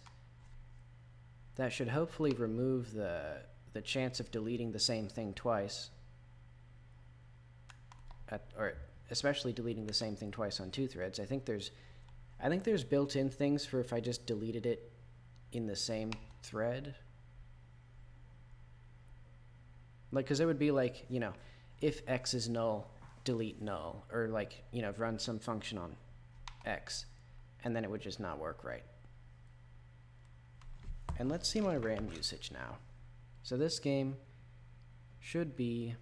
that should hopefully remove the chance of deleting the same thing twice. Or especially deleting the same thing twice on two threads. I think there's built-in things for if I just deleted it in the same thread. Like, because it would be like, you know, if x is null, delete null, or like, you know, run some function on x, and then it would just not work right. And let's see my RAM usage now. So this game should be,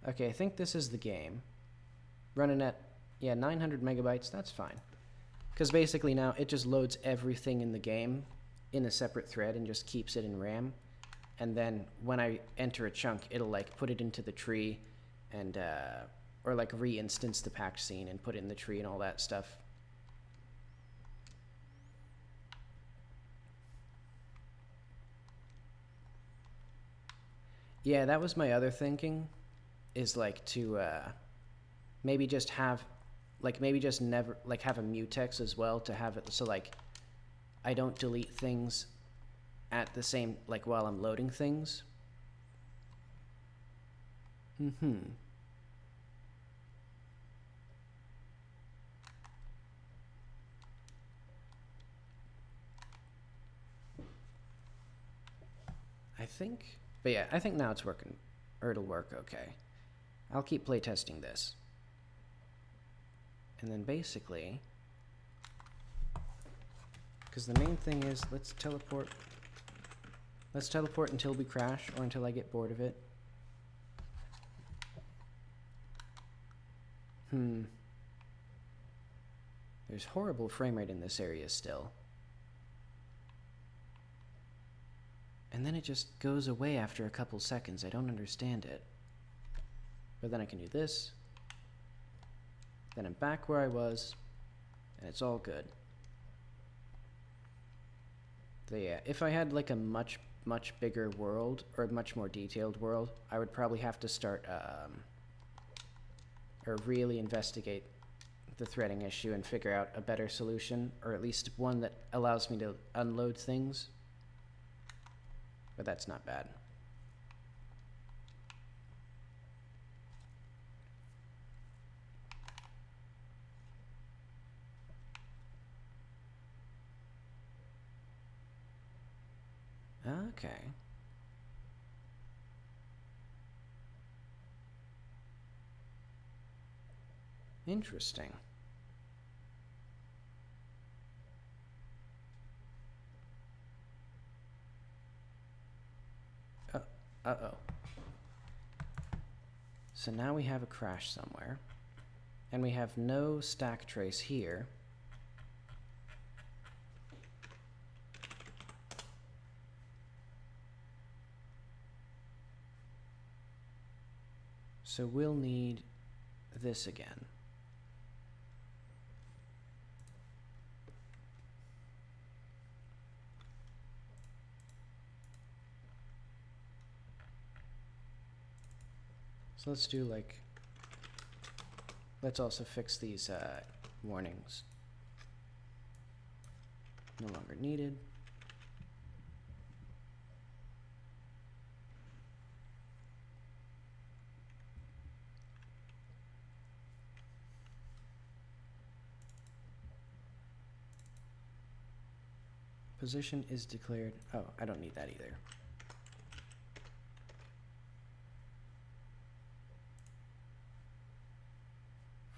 okay, I think this is the game. Running at, yeah, 900 megabytes, that's fine. Because basically now it just loads everything in the game in a separate thread and just keeps it in RAM. And then when I enter a chunk, it'll like put it into the tree and, or like re-instance the packed scene and put it in the tree and all that stuff. Yeah, that was my other thinking, is like to maybe just have, like maybe just never, like have a mutex as well to have it, so like I don't delete things at the same, like while I'm loading things. I think, but yeah, I think now it's working, or it'll work okay. I'll keep playtesting this. And then basically, because the main thing is, let's teleport until we crash, or until I get bored of it. There's horrible frame rate in this area still. And then it just goes away after a couple seconds. I don't understand it. But then I can do this. Then I'm back where I was. And it's all good. So yeah, if I had like a much bigger world, or a much more detailed world, I would probably have to start, or really investigate the threading issue and figure out a better solution, or at least one that allows me to unload things. But that's not bad. Okay. Interesting. Uh-oh. So now we have a crash somewhere. And we have no stack trace here. So we'll need this again. So let's do like, let's also fix these warnings. No longer needed. Position is declared. Oh, I don't need that either.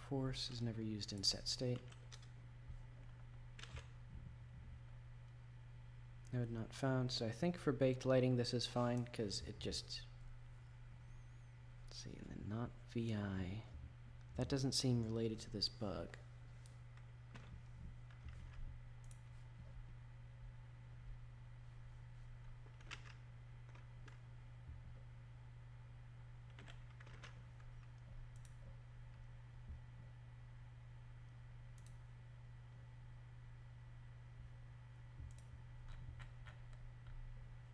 Force is never used in set state. Node not found. So I think for baked lighting this is fine because it just, let's see, and then not VI. That doesn't seem related to this bug.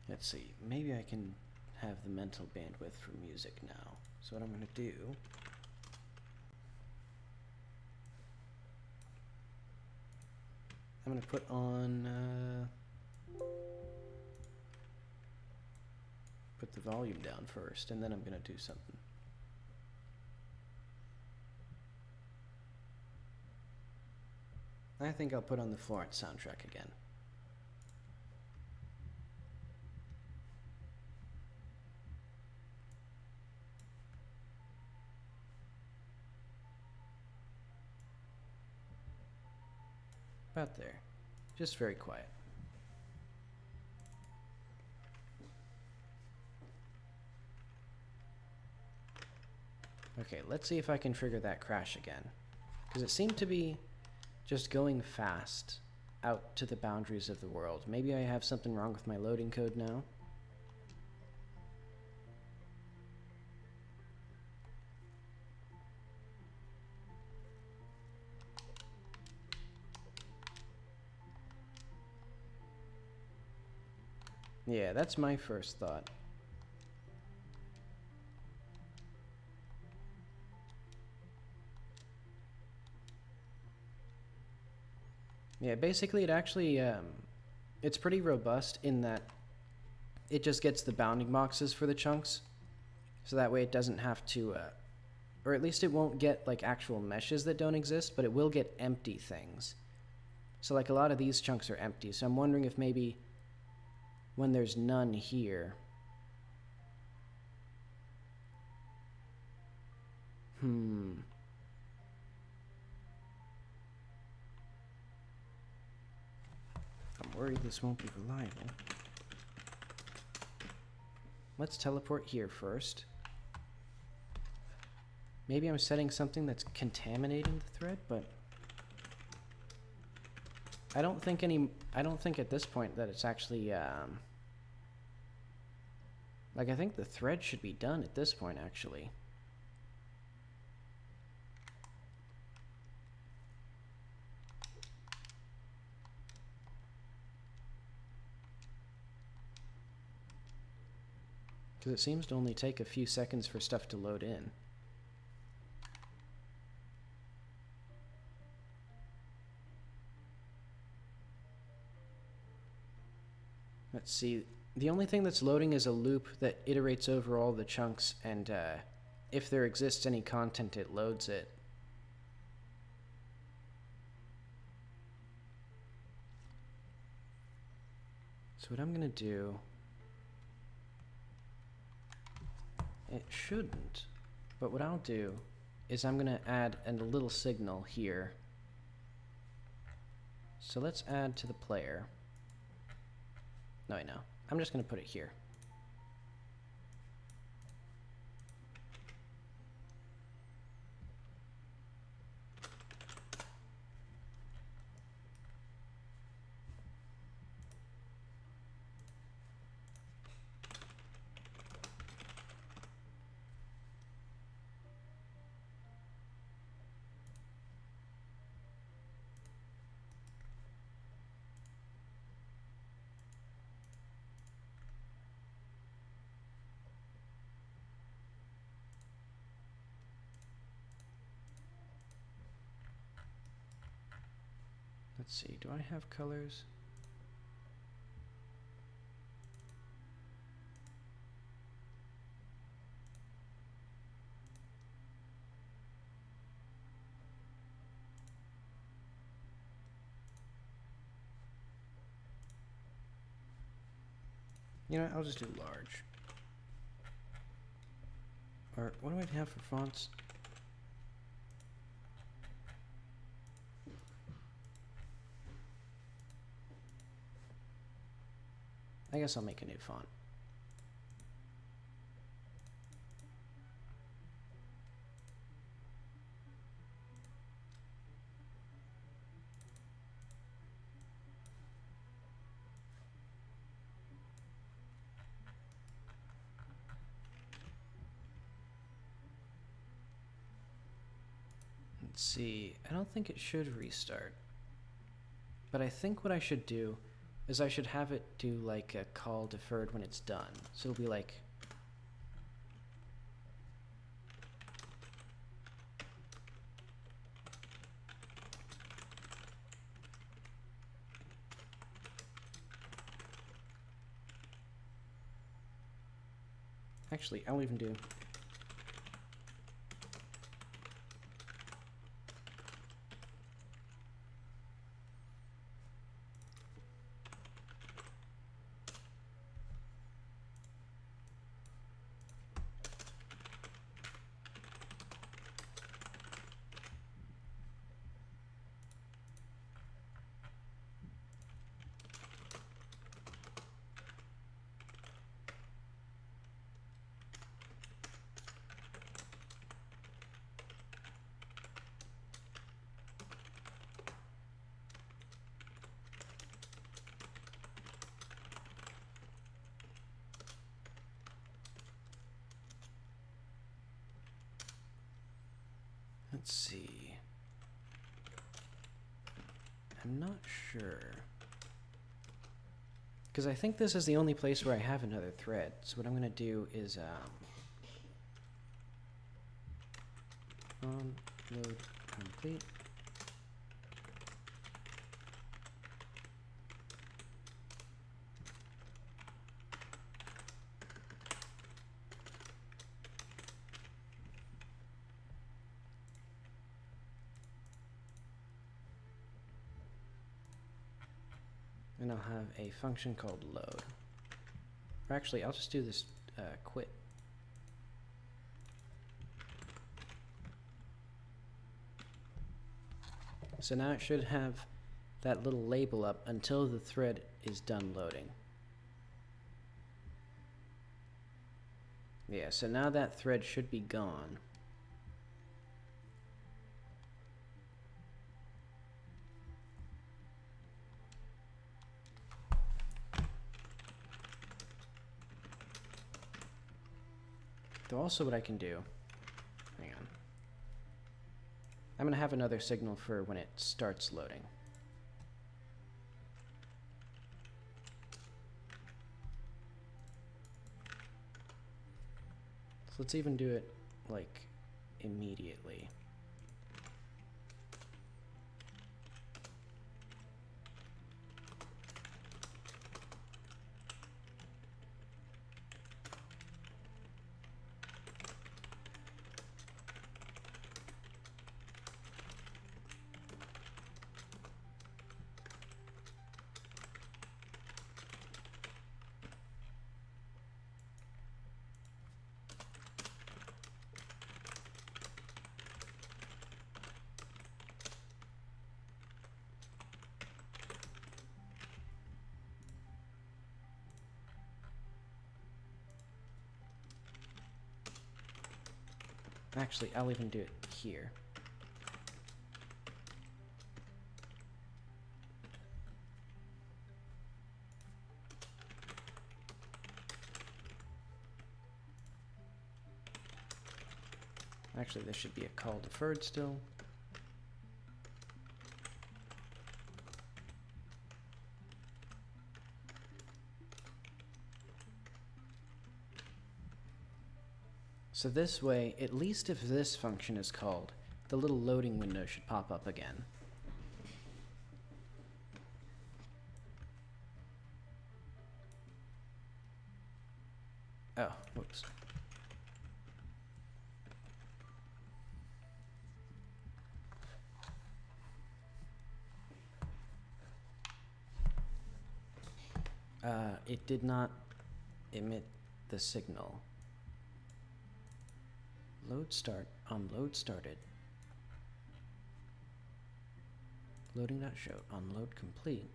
Let's see, maybe I can have the mental bandwidth for music now. So what I'm going to do, I'm going to put on, put the volume down first, and then I'm going to do something. I think I'll put on the Florence soundtrack again. About there. Just very quiet. Okay, let's see if I can trigger that crash again. Because it seemed to be just going fast out to the boundaries of the world. Maybe I have something wrong with my loading code now. Yeah, that's my first thought. Yeah, basically it actually, it's pretty robust in that it just gets the bounding boxes for the chunks. So that way it doesn't have to, or at least it won't get like actual meshes that don't exist, but it will get empty things. So like a lot of these chunks are empty. So I'm wondering if maybe when there's none here. I'm worried this won't be reliable. Let's teleport here first. Maybe I'm setting something that's contaminating the thread, but I don't think at this point that it's actually Like, I think the thread should be done at this point, actually. Because it seems to only take a few seconds for stuff to load in. Let's see. The only thing that's loading is a loop that iterates over all the chunks, and if there exists any content, it loads it. So what I'm going to do... It shouldn't, but what I'll do is I'm going to add a little signal here. So let's add to the player. No, wait, no. I'm just going to put it here. Let's see, do I have colors? You know, I'll just do large. Or what do I have for fonts? I guess I'll make a new font. Let's see, I don't think it should restart. But I think what I should do is I should have it do like a call deferred when it's done. So it'll be like... Actually, I'll even do... Let's see. I'm not sure. Because I think this is the only place where I have another thread. So what I'm going to do is on load complete. And I'll have a function called load. Or actually, I'll just do this quit. So now it should have that little label up until the thread is done loading. Yeah, so now that thread should be gone. So also what I can do, hang on. I'm gonna have another signal for when it starts loading. So let's even do it like immediately. Actually, I'll even do it here. Actually, there should be a call deferred still. So this way, at least if this function is called, the little loading window should pop up again. Oh, whoops. It did not emit the signal. Load start on load started. Loading not show on load complete.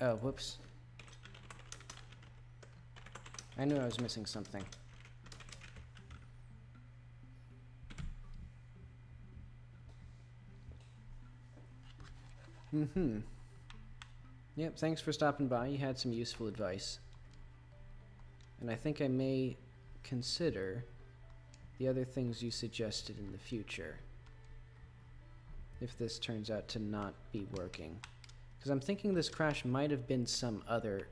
Oh, whoops. I knew I was missing something. Yep, thanks for stopping by. You had some useful advice. And I think I may consider the other things you suggested in the future, if this turns out to not be working. Because I'm thinking this crash might have been some other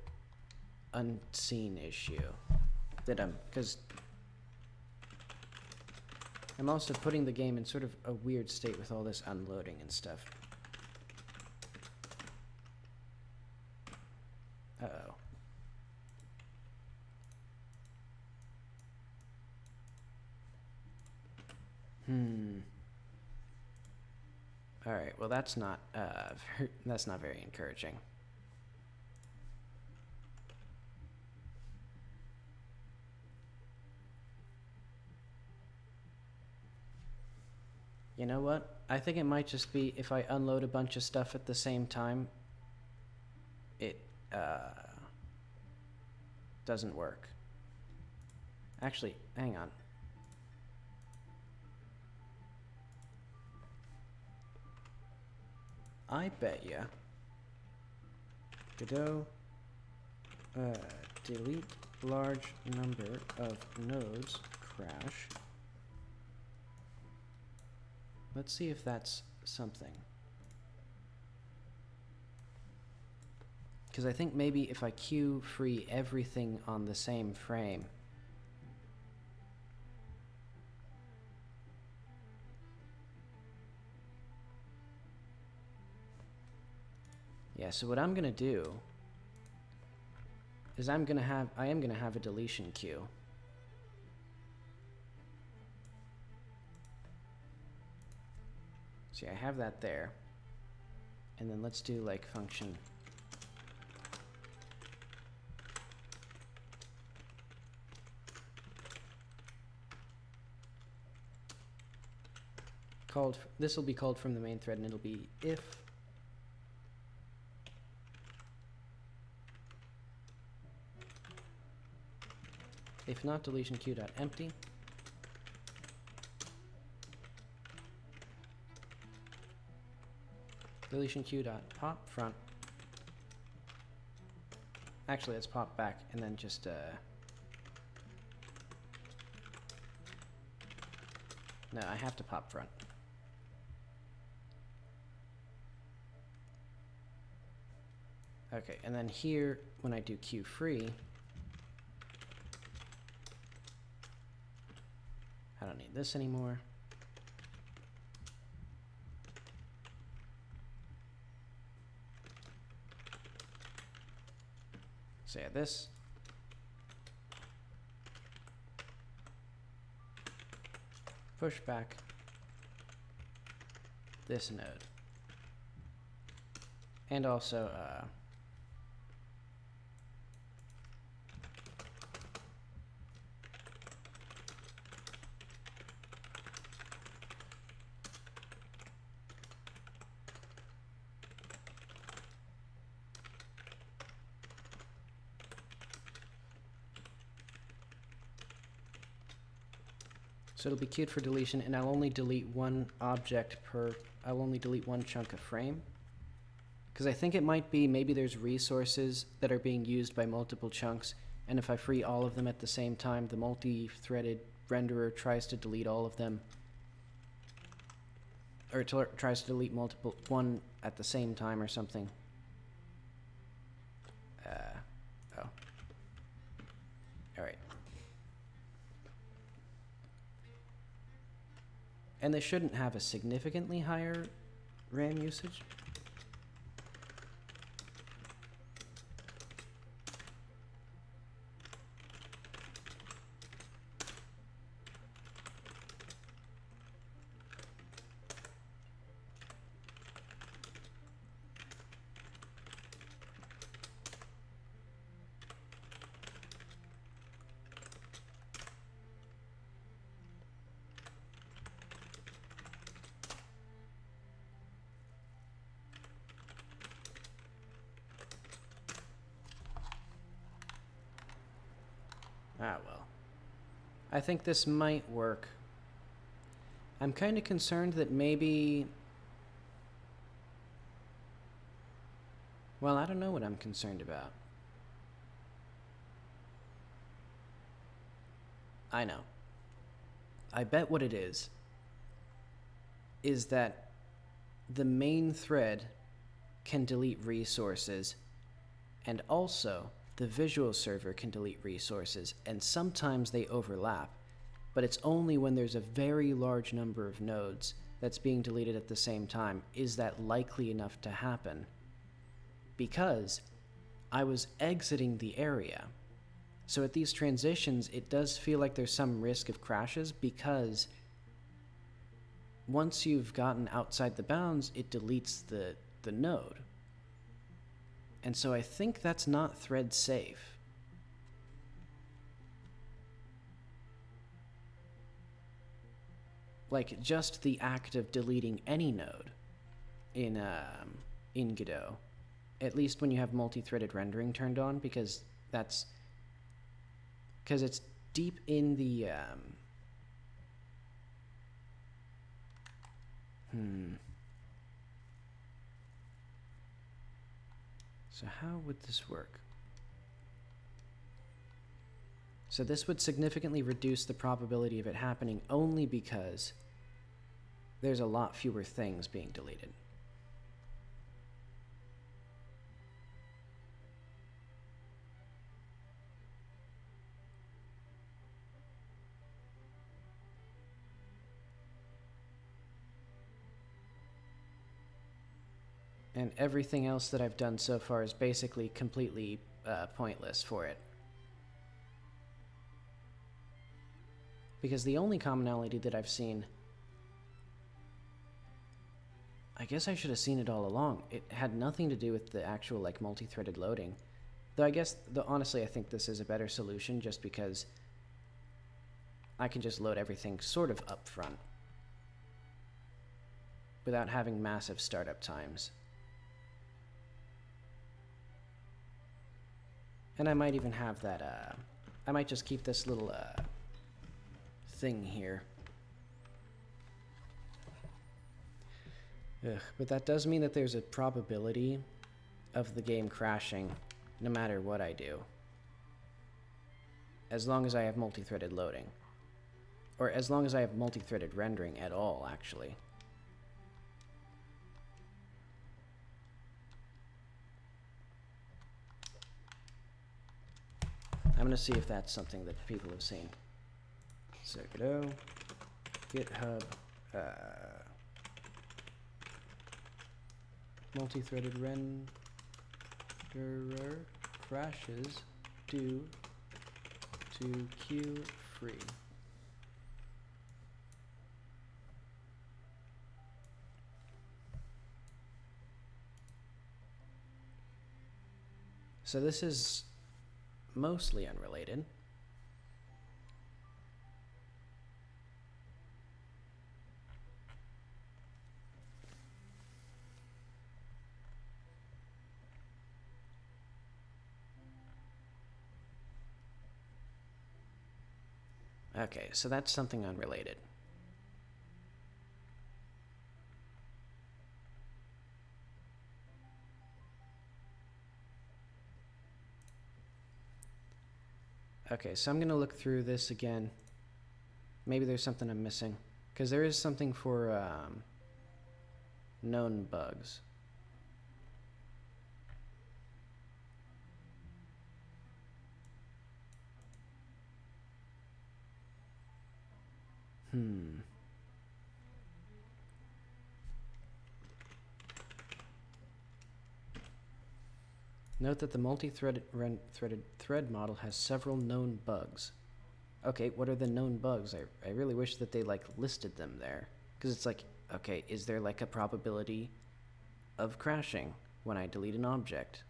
unseen issue that because I'm also putting the game in sort of a weird state with all this unloading and stuff. Uh-oh. All right. Well, that's not very encouraging. You know what? I think it might just be if I unload a bunch of stuff at the same time, it doesn't work. Actually, hang on. I bet ya Godot delete large number of nodes crash. Let's see if that's something. Because I think maybe if I queue free everything on the same frame, yeah, so what I'm gonna do is I am gonna have a deletion queue. See, I have that there. And then let's do like function called, this will be called from the main thread, and it'll be if not deletion queue.empty. Deletion queue.pop front. Actually, let's pop back and then just, no, I have to pop front. Okay, and then here, when I do queue free, I don't need this anymore. So yeah, this. Push back this node. And also, so it'll be queued for deletion, and I'll only delete one object per, I'll only delete one chunk of frame. Because I think it might be, maybe there's resources that are being used by multiple chunks, and if I free all of them at the same time, the multi-threaded renderer tries to delete all of them. Or it tries to delete one at the same time or something. Oh. Alright. And they shouldn't have a significantly higher RAM usage. Ah, well. I think this might work. I'm kind of concerned that maybe... Well, I don't know what I'm concerned about. I know. I bet what it is that the main thread can delete resources, and also the visual server can delete resources, and sometimes they overlap, but it's only when there's a very large number of nodes that's being deleted at the same time is that likely enough to happen. Because I was exiting the area. So at these transitions, it does feel like there's some risk of crashes, because once you've gotten outside the bounds, it deletes the node. And so I think that's not thread safe. Like, just the act of deleting any node in Godot, at least when you have multi-threaded rendering turned on, because it's deep in the So how would this work? So this would significantly reduce the probability of it happening only because there's a lot fewer things being deleted. And everything else that I've done so far is basically completely pointless for it. Because the only commonality that I've seen... I guess I should have seen it all along. It had nothing to do with the actual, like, multi-threaded loading. Though I guess, honestly, I think this is a better solution just because I can just load everything sort of up front without having massive startup times. And I might even have that, I might just keep this little, thing here. Ugh, but that does mean that there's a probability of the game crashing no matter what I do. As long as I have multi-threaded loading. Or as long as I have multi-threaded rendering at all, actually. I'm going to see if that's something that people have seen. So Godot, GitHub, multi-threaded renderer crashes due to queue free. So this is mostly unrelated. Okay, so that's something unrelated. Okay, so I'm going to look through this again. Maybe there's something I'm missing. Because there is something for known bugs. Note that the multi-threaded thread model has several known bugs. Okay, what are the known bugs? I really wish that they like listed them there. Because it's like, okay, is there like a probability of crashing when I delete an object?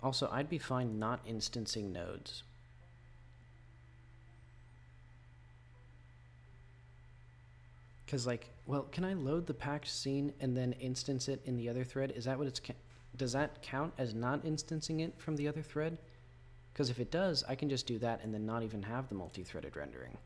Also, I'd be fine not instancing nodes. Because, like, well, can I load the packed scene and then instance it in the other thread? Is that what it's... does that count as not instancing it from the other thread? Because if it does, I can just do that and then not even have the multi-threaded rendering.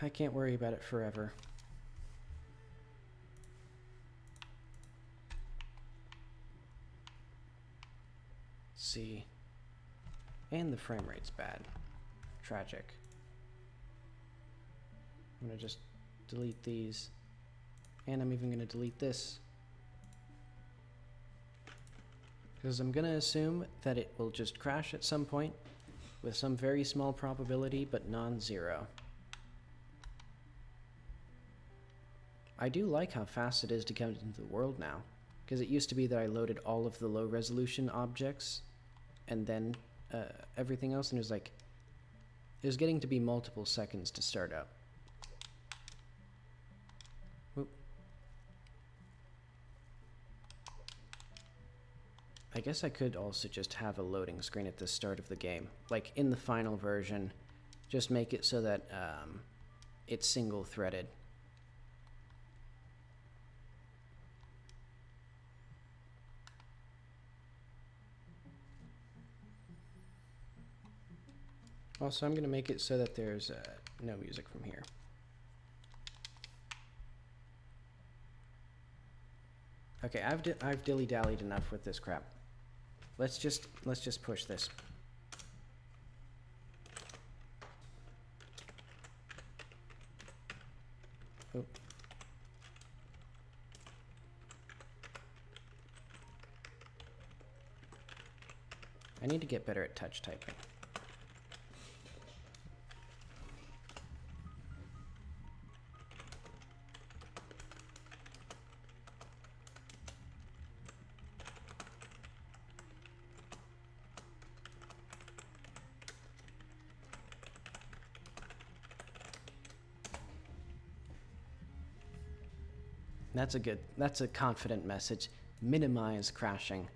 I can't worry about it forever. Let's see. And the frame rate's bad. Tragic. I'm gonna just delete these. And I'm even gonna delete this. Because I'm gonna assume that it will just crash at some point with some very small probability, but non-zero. I do like how fast it is to come into the world now, because it used to be that I loaded all of the low resolution objects and then everything else, and it was getting to be multiple seconds to start up. Oop. I guess I could also just have a loading screen at the start of the game, like in the final version, just make it so that it's single-threaded. Also, I'm going to make it so that there's no music from here. Okay, I've dilly-dallied enough with this crap. Let's just push this. Oh. I need to get better at touch typing. That's a confident message. Minimize crashing.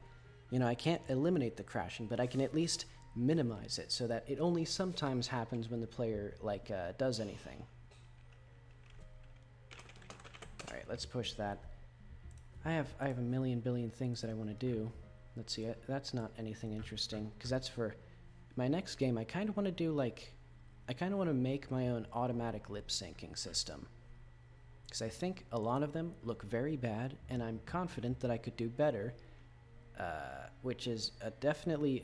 You know, I can't eliminate the crashing, but I can at least minimize it so that it only sometimes happens when the player, like, does anything. Alright, let's push that. I have a million billion things that I want to do. Let's see, that's not anything interesting, because that's for my next game. I kind of want to do, like, I kind of want to make my own automatic lip syncing system. Because I think a lot of them look very bad, and I'm confident that I could do better, which is definitely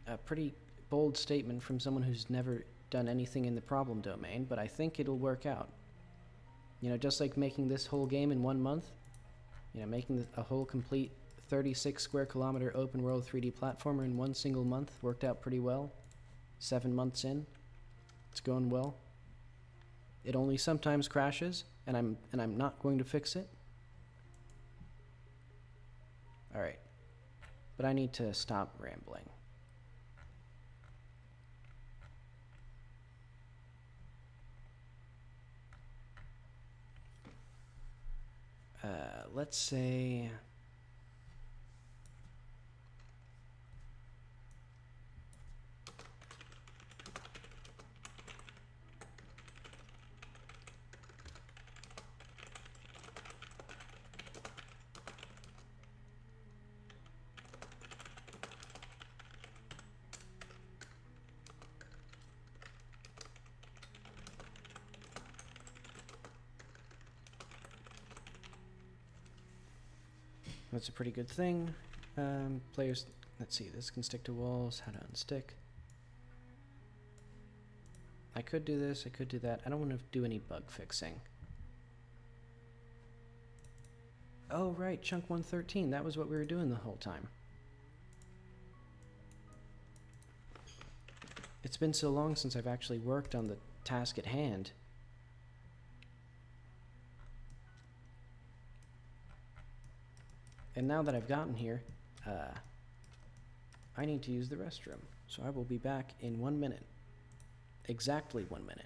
a pretty bold statement from someone who's never done anything in the problem domain, but I think it'll work out. You know, just like making this whole game in 1 month, you know, making a whole complete 36 square kilometer open world 3D platformer in 1 single month worked out pretty well. 7 months in, it's going well. It only sometimes crashes, and I'm not going to fix it. All right, but I need to stop rambling. Let's say that's a pretty good thing. Players, let's see, this can stick to walls, how to unstick. I could do this, I could do that. I don't want to do any bug fixing. Oh, right, chunk 113. That was what we were doing the whole time. It's been so long since I've actually worked on the task at hand. And now that I've gotten here, I need to use the restroom. So I will be back in 1 minute. Exactly 1 minute.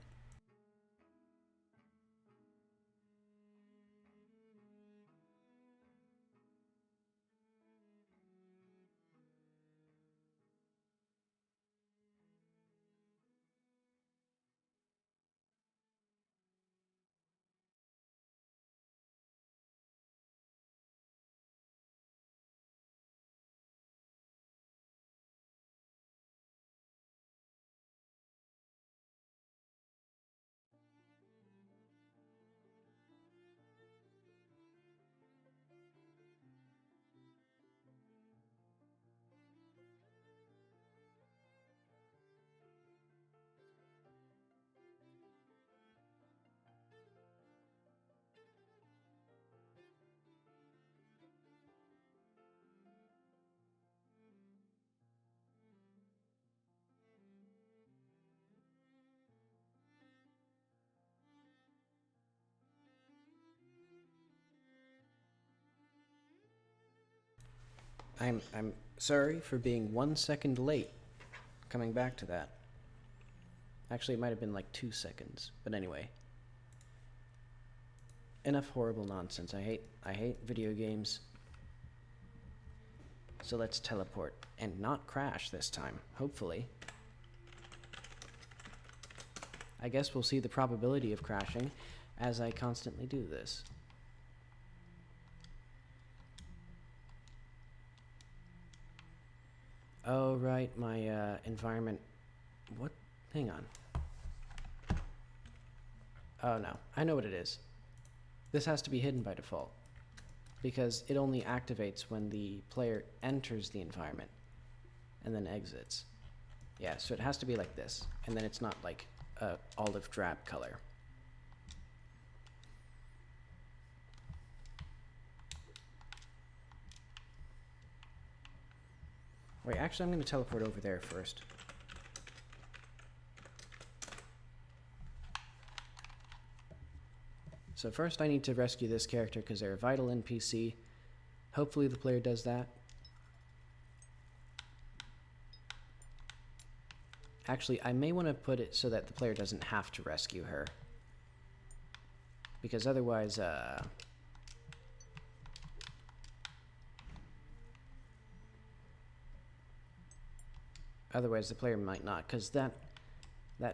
I'm sorry for being 1 second late. Coming back to that. Actually, it might have been like 2 seconds. But anyway. Enough horrible nonsense. I hate video games. So let's teleport and not crash this time, hopefully. I guess we'll see the probability of crashing as I constantly do this. Oh, right, my environment. What? Hang on. Oh, no. I know what it is. This has to be hidden by default, because it only activates when the player enters the environment and then exits. Yeah, so it has to be like this, and then it's not like a olive drab color. Wait, actually I'm going to teleport over there first. So first I need to rescue this character because they're a vital NPC. Hopefully the player does that. Actually, I may want to put it so that the player doesn't have to rescue her. Because otherwise, otherwise the player might not, because that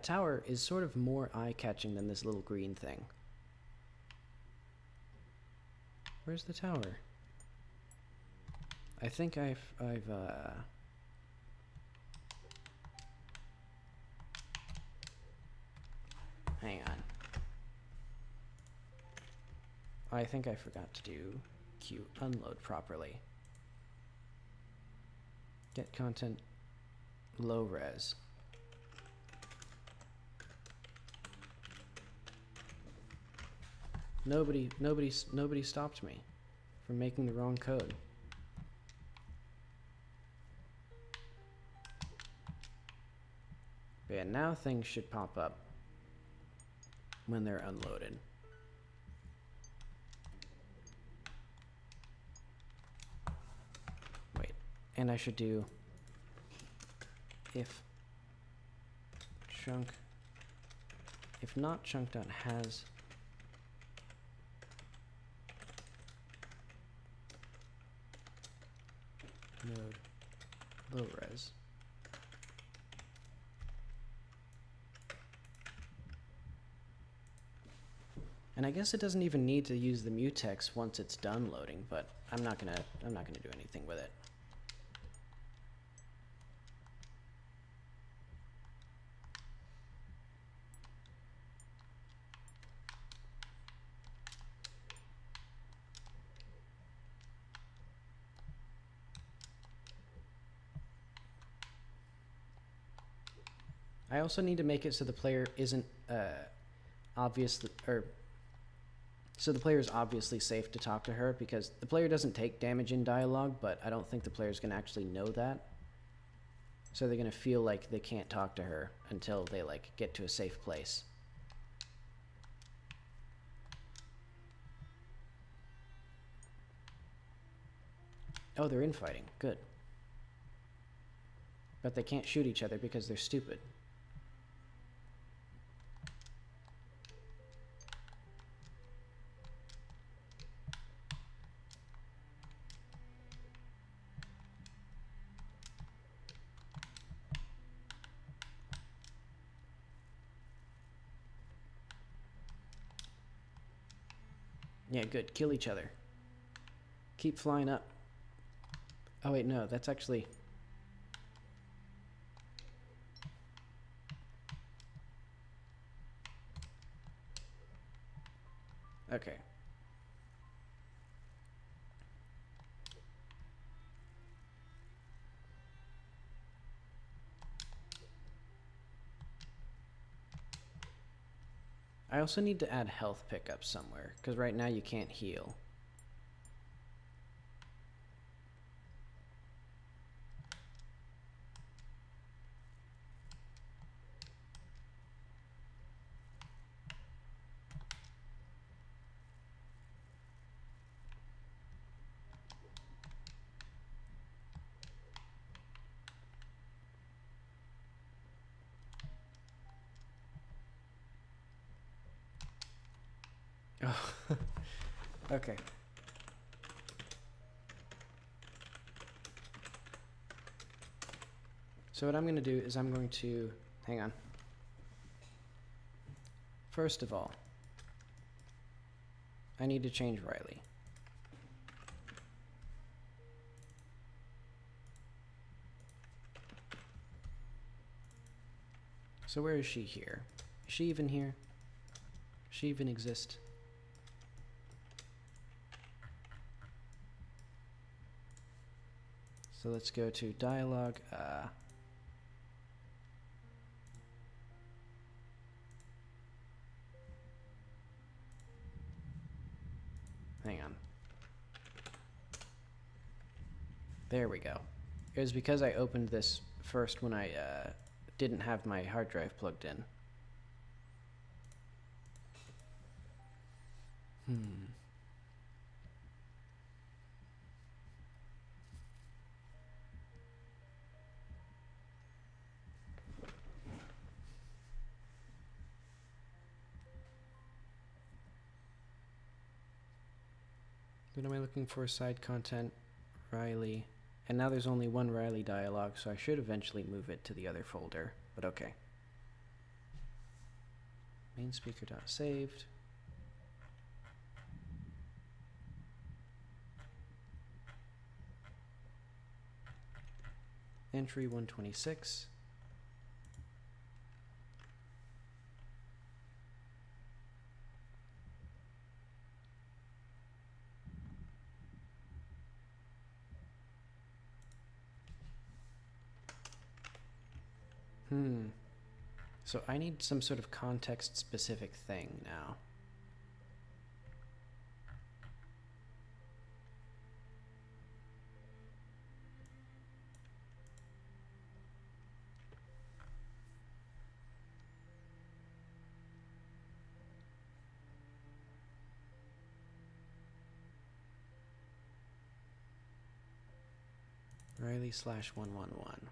tower is sort of more eye-catching than this little green thing. Where's the tower? I think I've hang on. I think I forgot to do queue unload properly. Get content low res. Nobody stopped me from making the wrong code. But yeah, now things should pop up when they're unloaded. Wait, and I should do if chunk, if not chunk.has node low res. And I guess it doesn't even need to use the mutex once it's done loading, but I'm not gonna do anything with it. I also need to make it so the player isn't obviously, or so the player is obviously safe to talk to her, because the player doesn't take damage in dialogue, but I don't think the player's gonna actually know that. So they're gonna feel like they can't talk to her until they like get to a safe place. Oh, they're infighting. Good. But they can't shoot each other because they're stupid. Yeah, good. Kill each other. Keep flying up. Oh wait, no, that's actually... Okay. I also need to add health pickup somewhere, because right now you can't heal. Oh, okay. So what I'm going to do is I'm going to... Hang on. First of all, I need to change Riley. So where is she here? Is she even here? Does she even exist? So let's go to dialogue. Hang on. There we go. It was because I opened this first when I didn't have my hard drive plugged in. What am I looking for? Side content, Riley. And now there's only one Riley dialogue, so I should eventually move it to the other folder, but okay. Main speaker.saved. Entry 126. So I need some sort of context-specific thing now. Riley/111.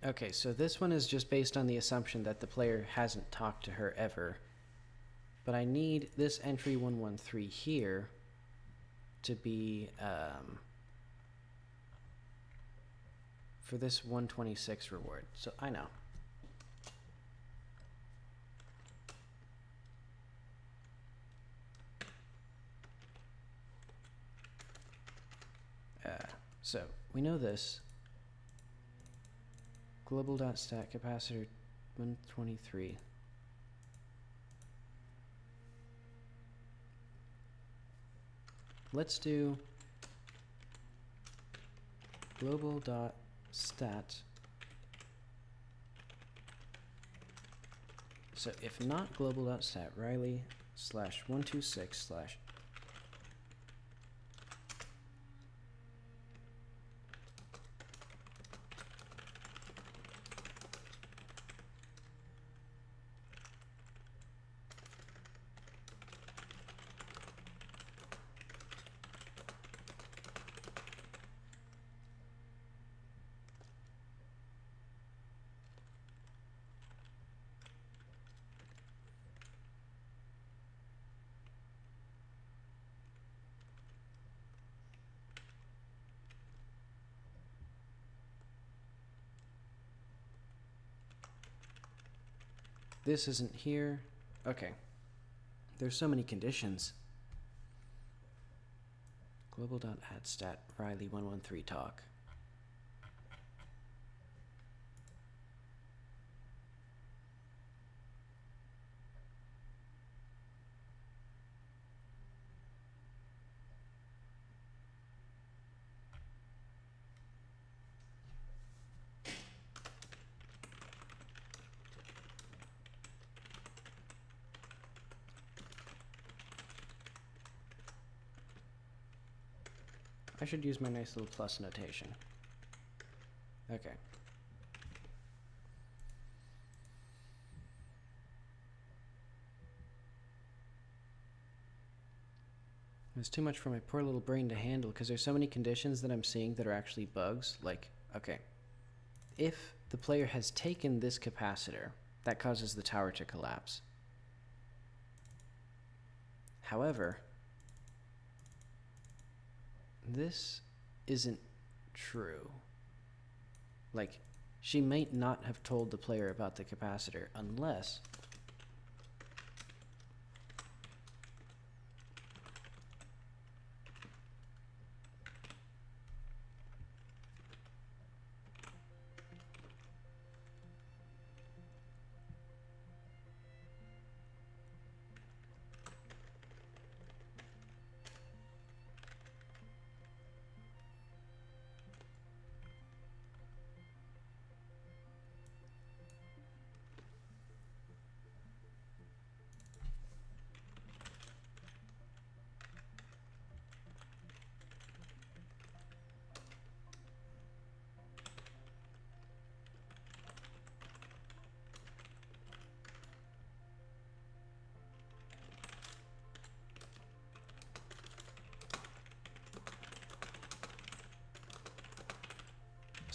Okay, so this one is just based on the assumption that the player hasn't talked to her ever. But I need this entry 113 here to be for this 126 reward. So I know. So we know this. Global.stat capacitor 123. Let's do global.stat. So if not global.stat, Riley/126/ This isn't here. Okay. There's so many conditions. Global.addStat Riley113 talk. I should use my nice little plus notation. Okay. It's too much for my poor little brain to handle because there's so many conditions that I'm seeing that are actually bugs. Like, okay, if the player has taken this capacitor, that causes the tower to collapse. However, this isn't true. Like, she might not have told the player about the capacitor unless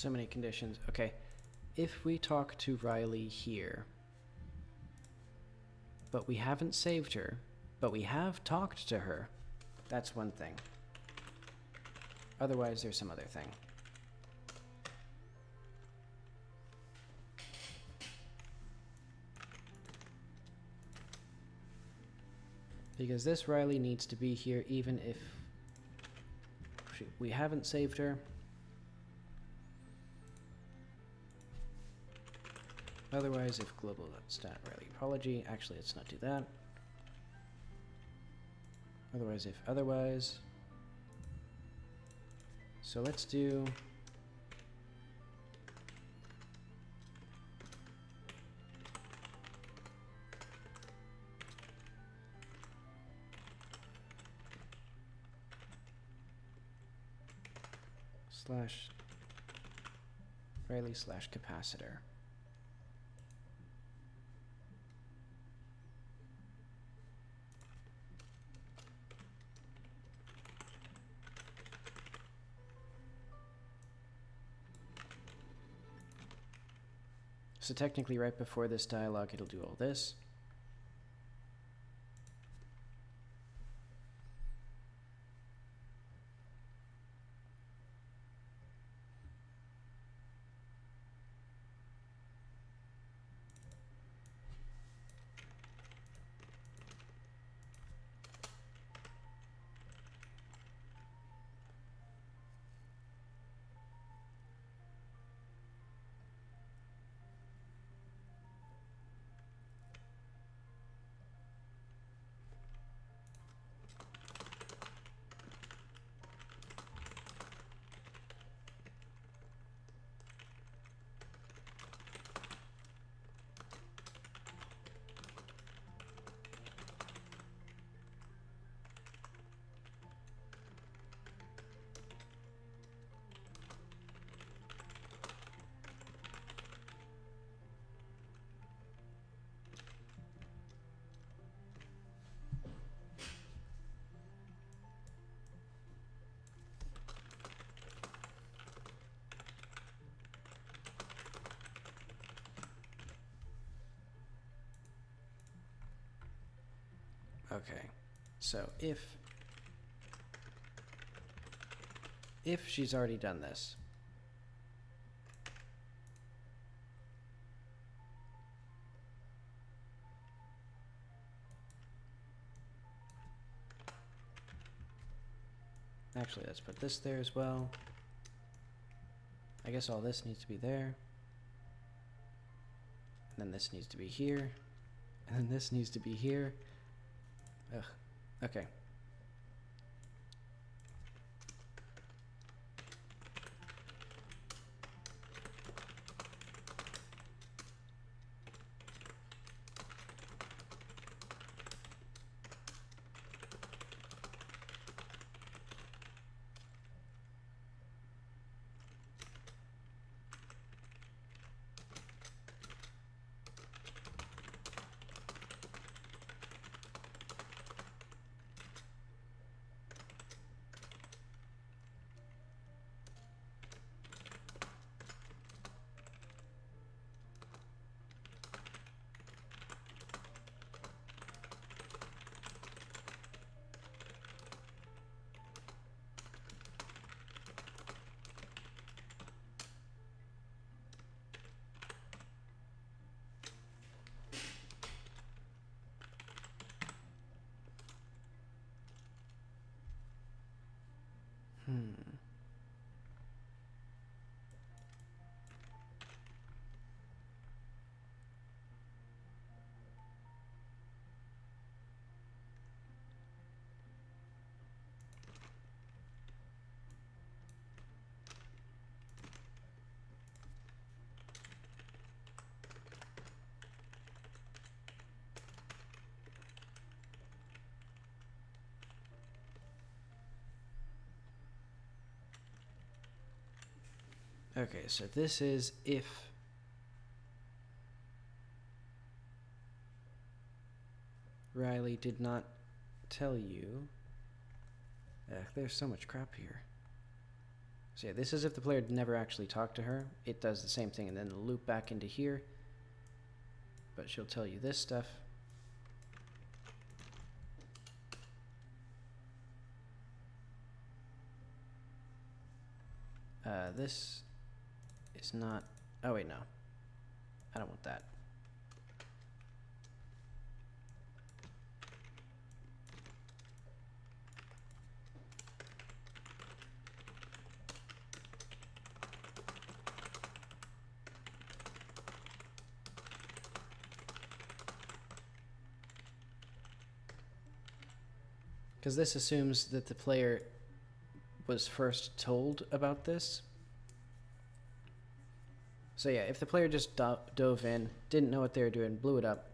So many conditions. Okay. If we talk to Riley here, but we haven't saved her, but we have talked to her, that's one thing. Otherwise, there's some other thing. Because this Riley needs to be here even if we haven't saved her. Otherwise, if global.stat Riley apology, actually let's not do that. Otherwise, if otherwise. So let's do slash Riley slash capacitor. So technically right before this dialogue it'll do all this. Okay, so if she's already done this, actually let's put this there as well. I guess all this needs to be there, and then this needs to be here, and then this needs to be here. Ugh. Okay. Okay, so this is if Riley did not tell you. There's so much crap here. So yeah, this is if the player never actually talked to her. It does the same thing and then loop back into here. But she'll tell you this stuff. This is not... Oh wait, no. I don't want that. Because this assumes that the player was first told about this. So yeah, if the player just dove in, didn't know what they were doing, blew it up.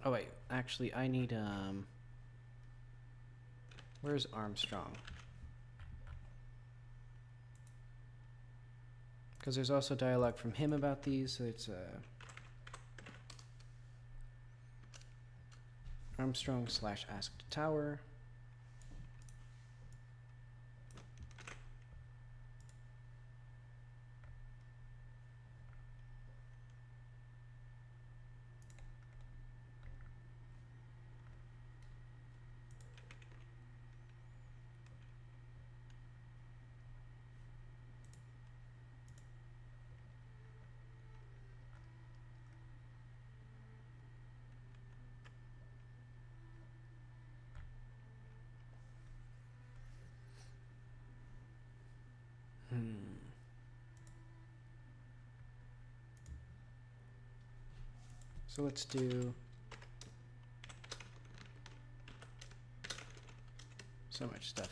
Oh wait, actually I need, where's Armstrong? Because there's also dialogue from him about these, so it's, Armstrong / asked tower. So let's do so much stuff.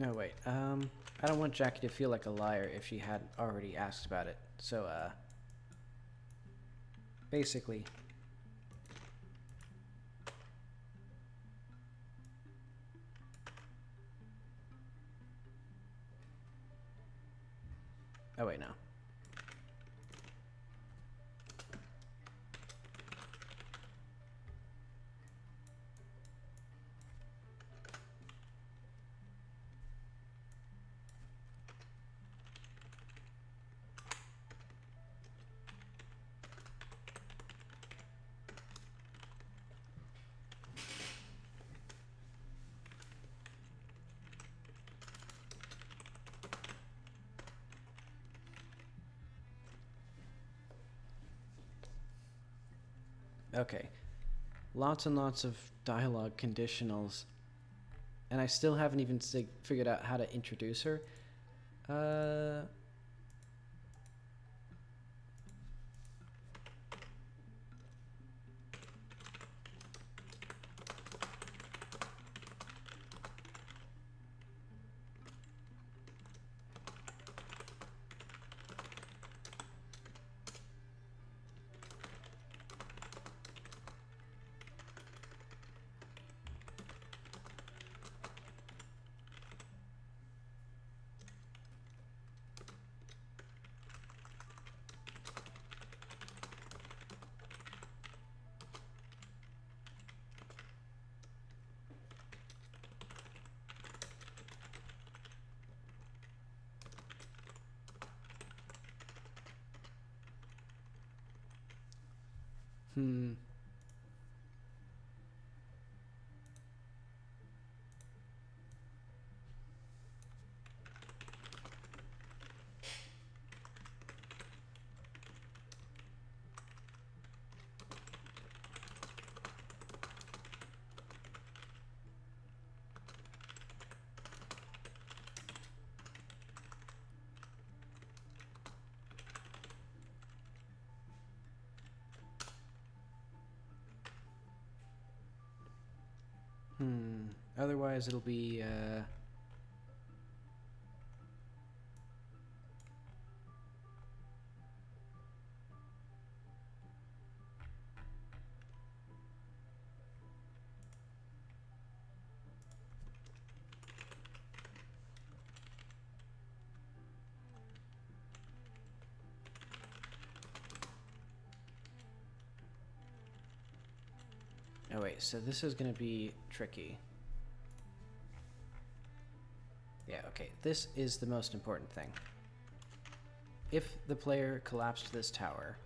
No, wait. I don't want Jackie to feel like a liar if she hadn't already asked about it. So, basically... Oh, wait, no. Okay. Lots and lots of dialogue conditionals. And I still haven't even figured out how to introduce her. Hmm. Otherwise, it'll be, oh wait, so this is gonna be tricky. Yeah, okay, this is the most important thing. If the player collapsed this tower,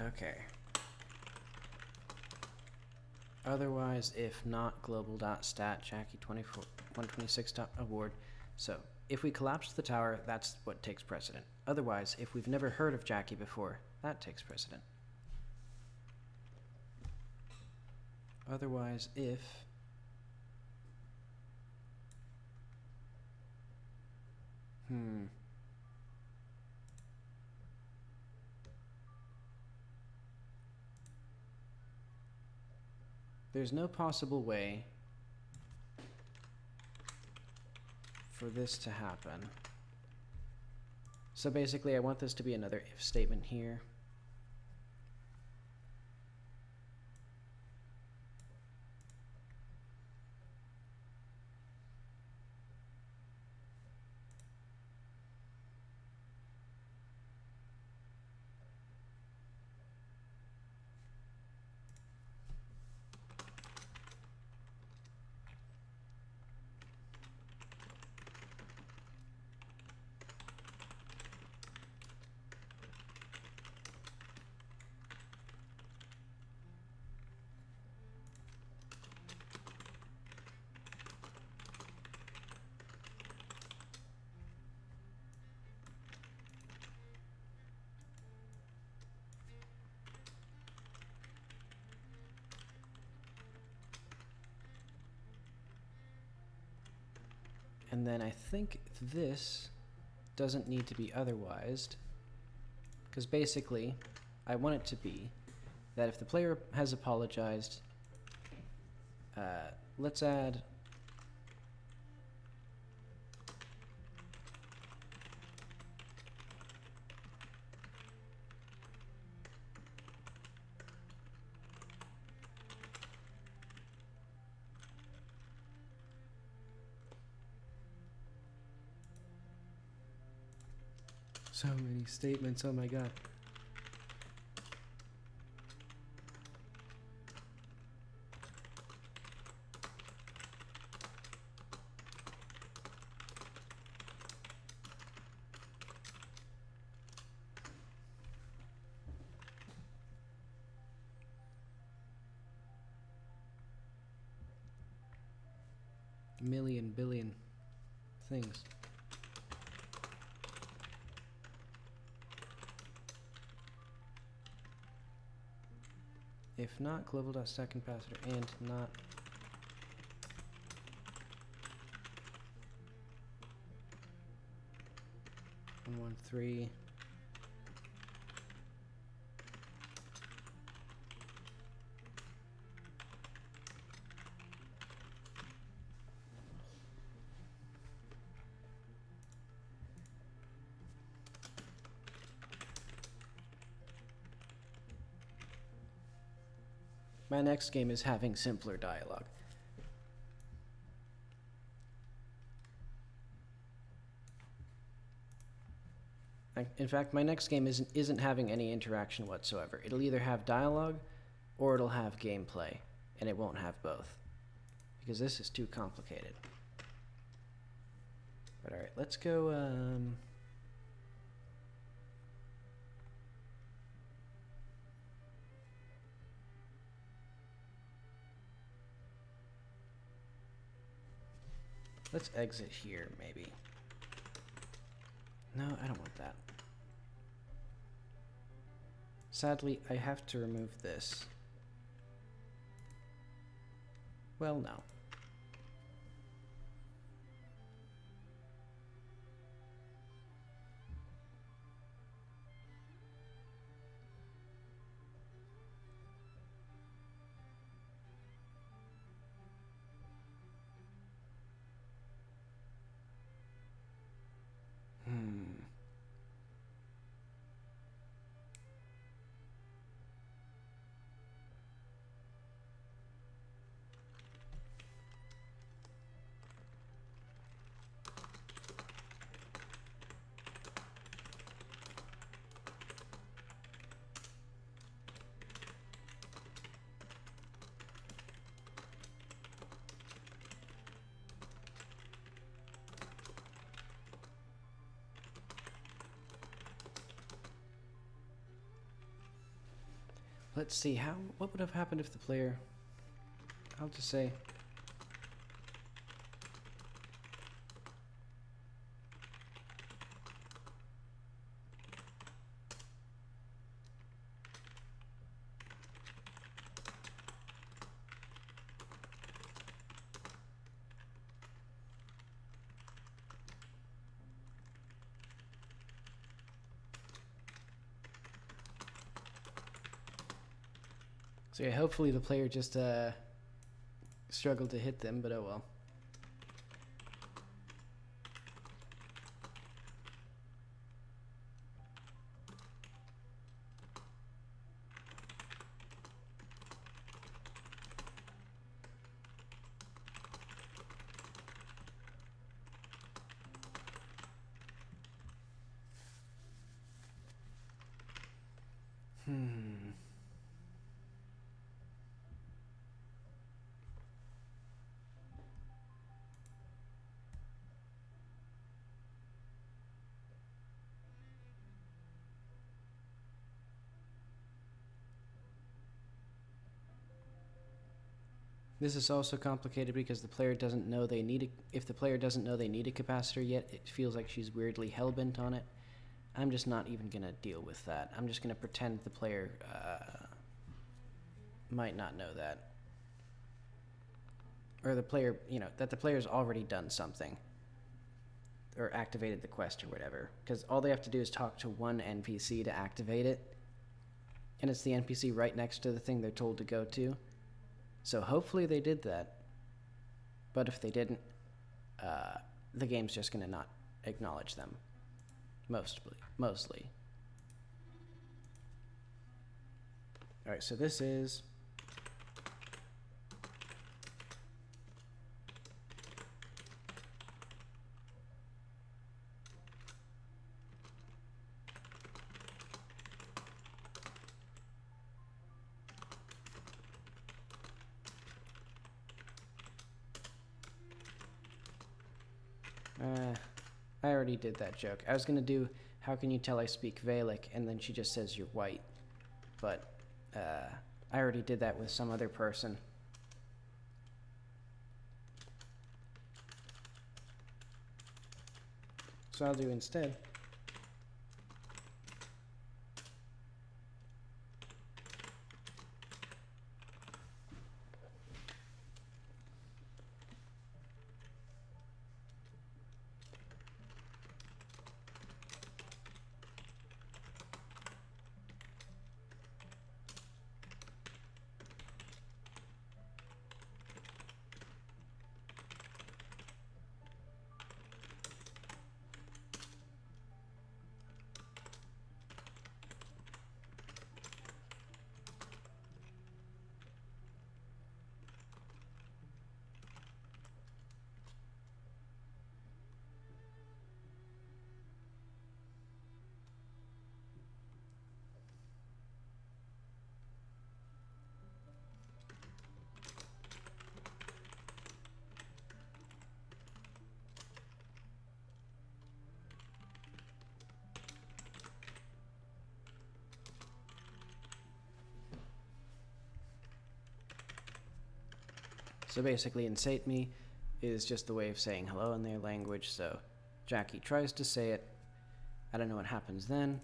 okay. Otherwise, if not global.stat Jackie126.award. So, if we collapse the tower, that's what takes precedent. Otherwise, if we've never heard of Jackie before, that takes precedent. Otherwise, if... There's no possible way for this to happen. So basically, I want this to be another if statement here. And then I think this doesn't need to be otherwised, because basically I want it to be that if the player has apologized, let's add So many statements, oh my god. Million, billion things. If not, global.stack capacitor and not 113. My next game is having simpler dialogue. In fact, my next game isn't having any interaction whatsoever. It'll either have dialogue or it'll have gameplay, and it won't have both because this is too complicated. But all right, let's go. Let's exit here, maybe. No, I don't want that. Sadly, I have to remove this. Well, no. Let's see, what would have happened if the player, I'll just say, so yeah, hopefully the player just struggled to hit them, but oh well. This is also complicated because the player doesn't know they need a, if the player doesn't know they need a capacitor yet, it feels like she's weirdly hell-bent on it. I'm just not even going to deal with that. I'm just going to pretend the player might not know that. Or the player, you know, that the player's already done something. Or activated the quest or whatever. Because all they have to do is talk to one NPC to activate it. And it's the NPC right next to the thing they're told to go to. So hopefully they did that. But if they didn't, the game's just going to not acknowledge them. Mostly. Alright, so this is... I already did that joke. I was gonna do, how can you tell I speak Valic? And then she just says you're white. But, I already did that with some other person. So I'll do instead. So basically, incite me is just the way of saying hello in their language. So Jackie tries to say it. I don't know what happens then.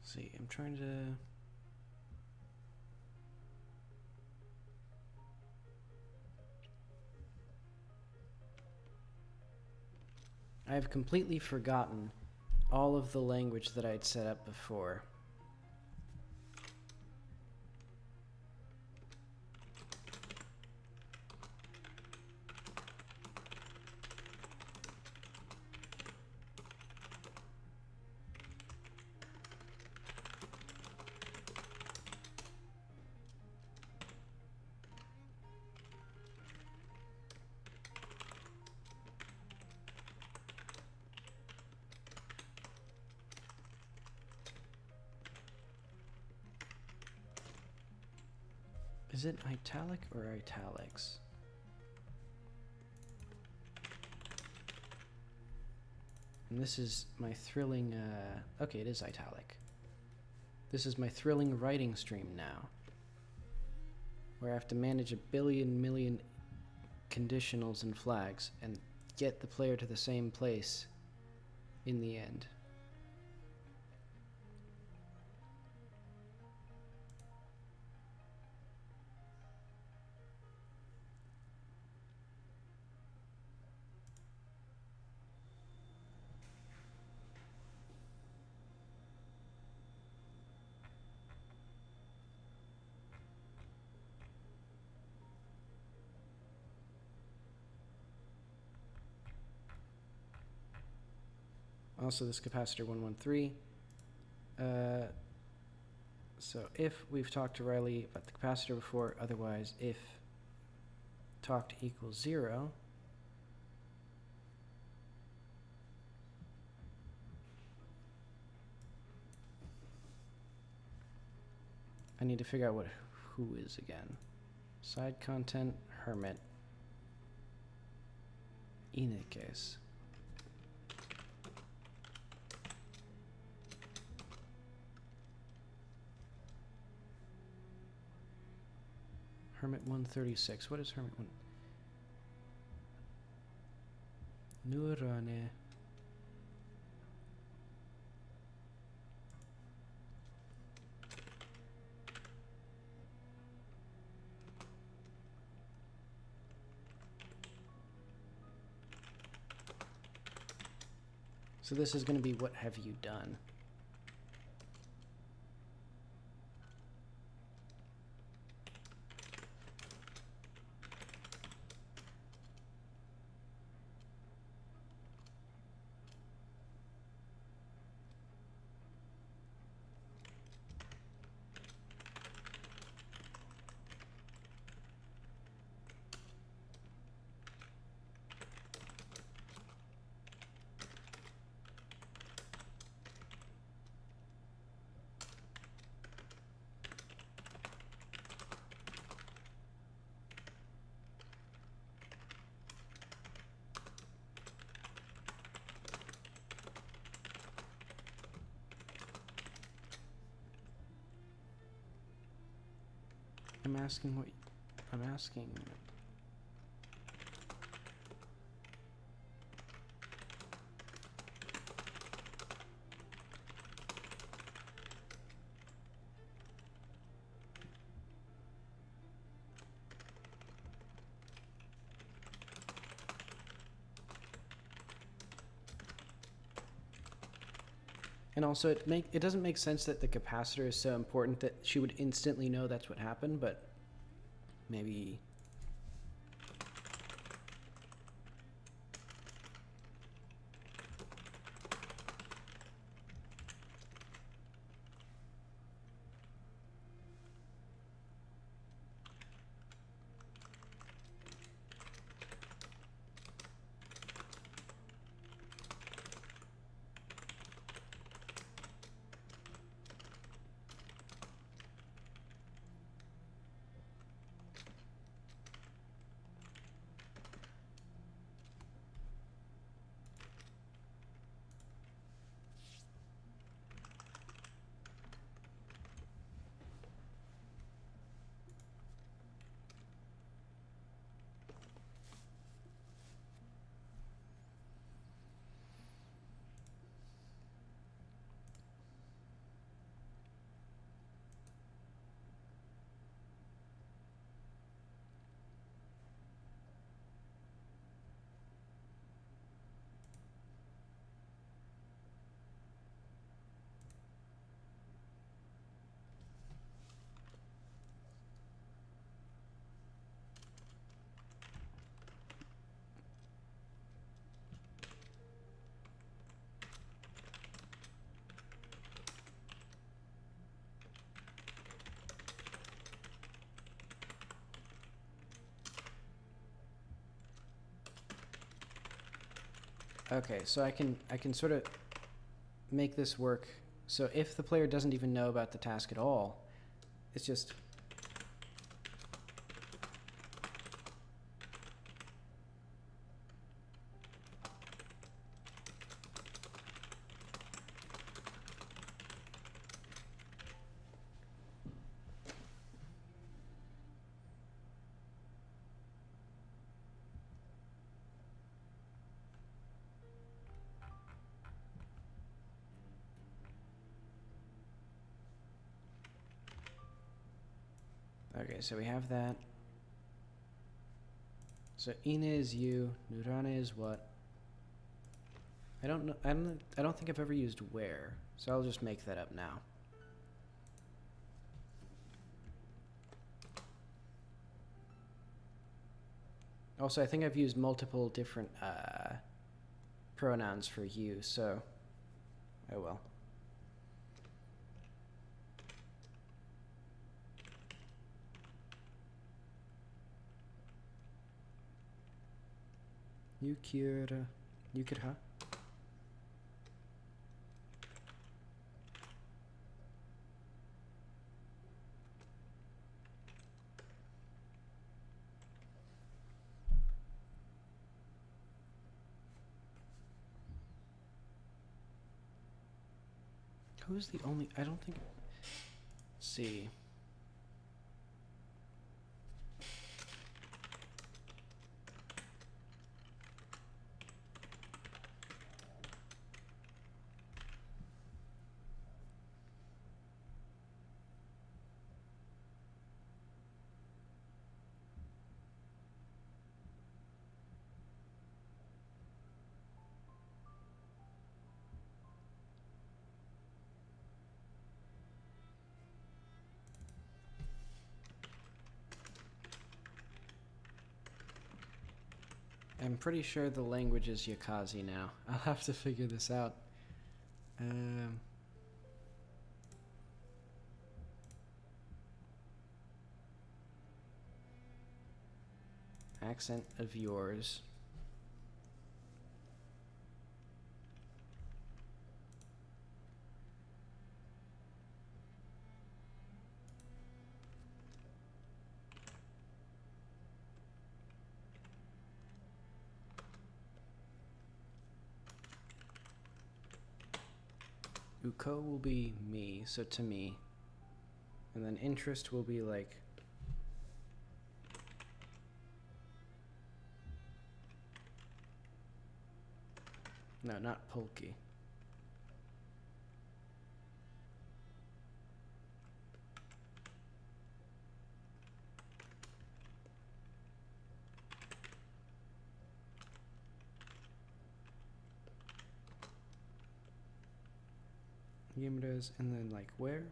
See, I'm trying to... I have completely forgotten all of the language that I'd set up before. Is it italic or italics? And this is my thrilling, okay, it is italic. This is my thrilling writing stream now, where I have to manage a billion million conditionals and flags and get the player to the same place in the end. Also this capacitor 113. So if we've talked to Riley about the capacitor before, otherwise if talked equals 0, I need to figure out what who is again. Side content, hermit, Inekes. Hermit 136. What is Hermit 1? Nurane. So this is going to be what have you done? I'm asking what I'm asking. And also, it doesn't make sense that the capacitor is so important that she would instantly know that's what happened, but maybe. Okay, so I can sort of make this work. So if the player doesn't even know about the task at all, it's just okay, so we have that. So Ine is you, Nurane is what? I don't know. I don't think I've ever used where, so I'll just make that up now. Also, I think I've used multiple different pronouns for you, so oh well. Yukira, Yukira. Who's the only? I don't think. Let's see. I'm pretty sure the language is Yakazi now. I'll have to figure this out. Accent of yours. Uko will be me, so to me. And then interest will be like... No, not Polki. Gamedev, and then like where?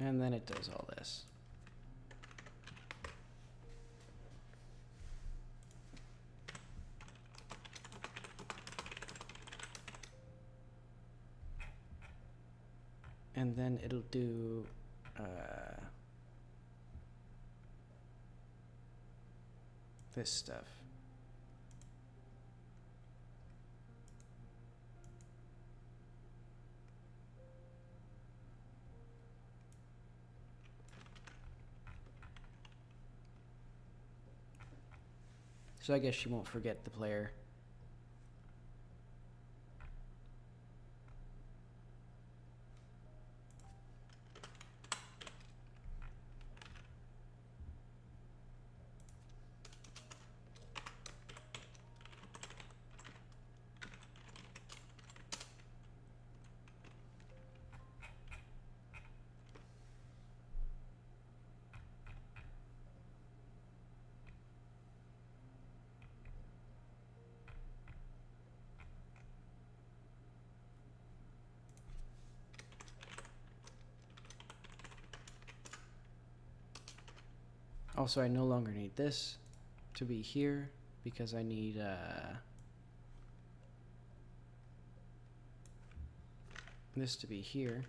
And then it does all this. And then it'll do this stuff. So I guess she won't forget the player. Also, I no longer need this to be here because I need this to be here.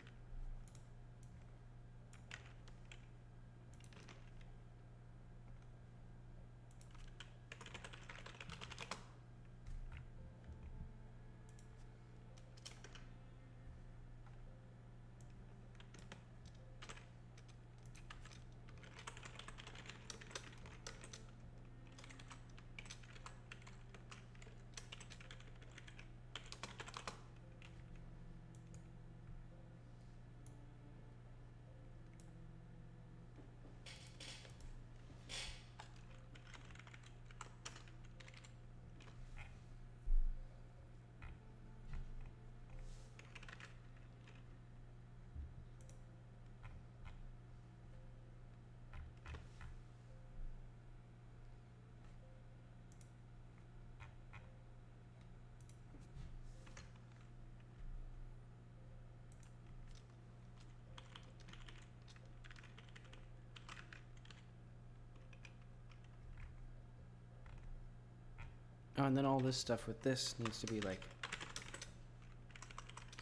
Oh, and then all this stuff with this needs to be like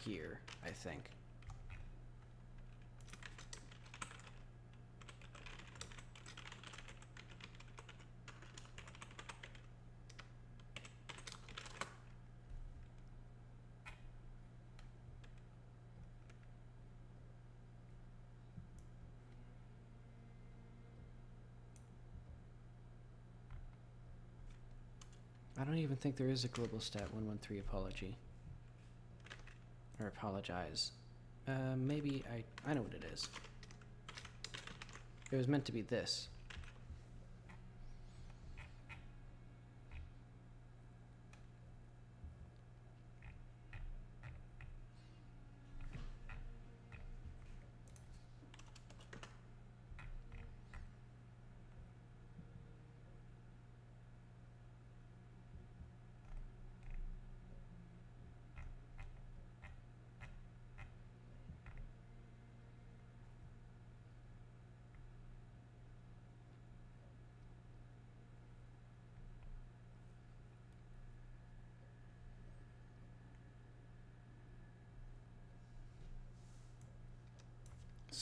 here, I think. I don't even think there is a global stat 113 apology. Or apologize. Maybe I know what it is. It was meant to be this.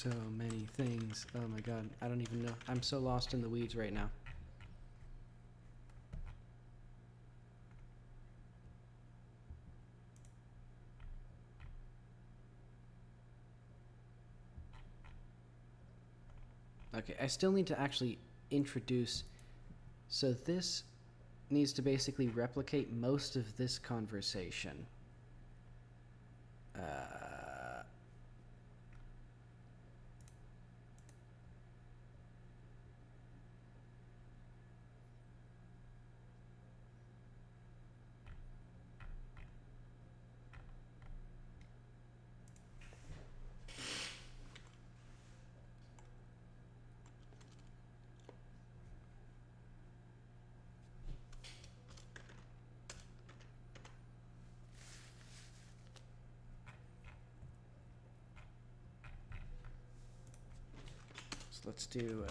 So many things. Oh my god, I don't even know. I'm so lost in the weeds right now. Okay, I still need to actually introduce. So this needs to basically replicate most of this conversation. So let's do.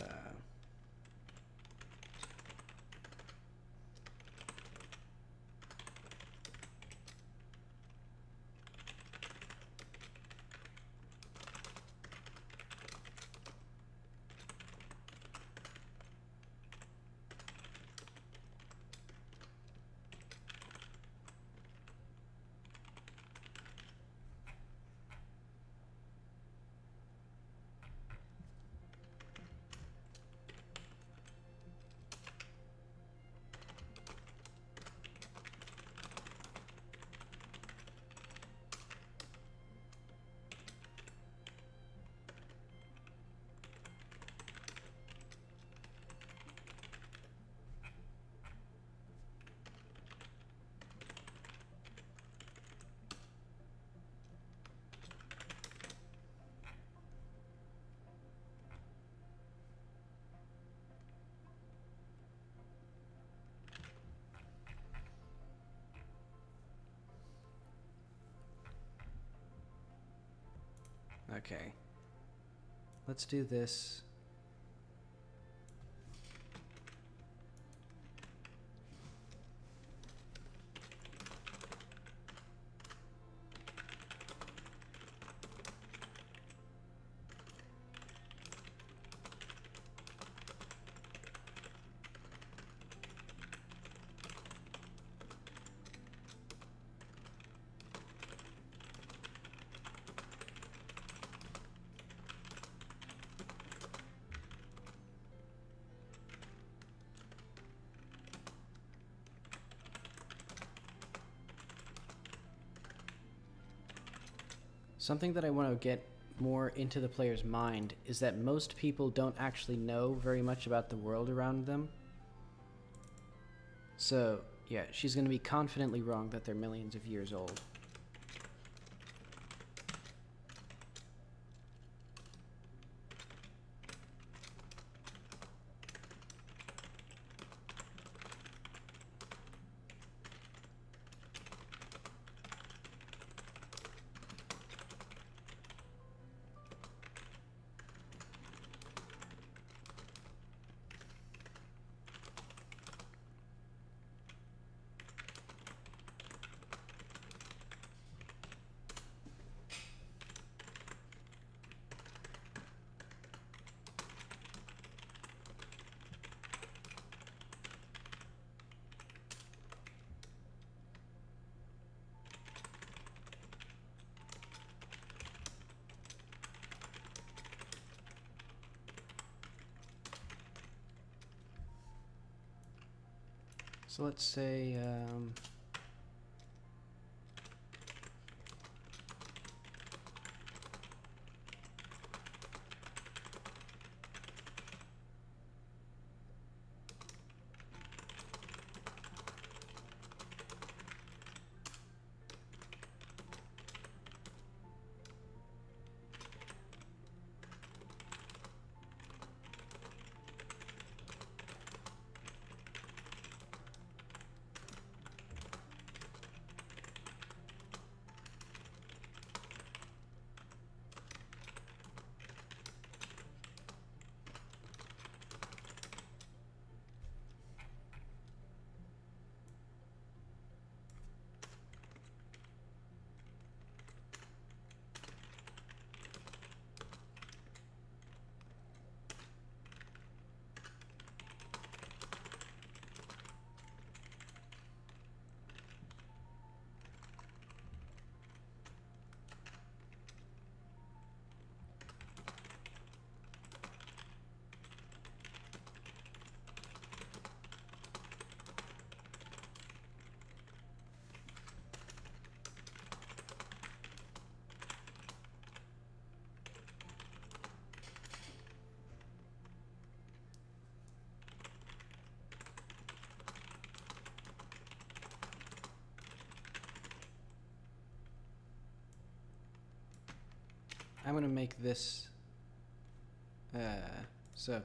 Okay. Let's do this. Something that I want to get more into the player's mind is that most people don't actually know very much about the world around them. So, yeah, she's going to be confidently wrong that they're millions of years old. So let's say, I'm gonna make this, so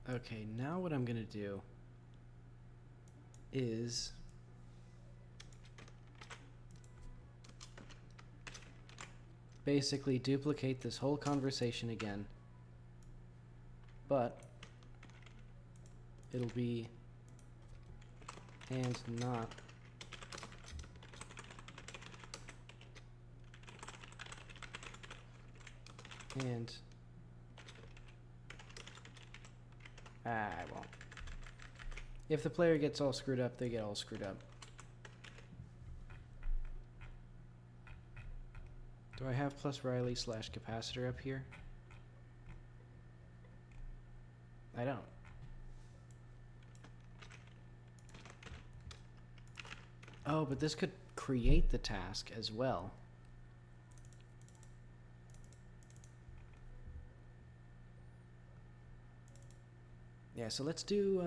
okay, now what I'm gonna do is basically duplicate this whole conversation again, but it'll be and not and I won't. If the player gets all screwed up, they get all screwed up. Do I have plus Riley / capacitor up here? I don't. Oh, but this could create the task as well. Yeah, so let's do,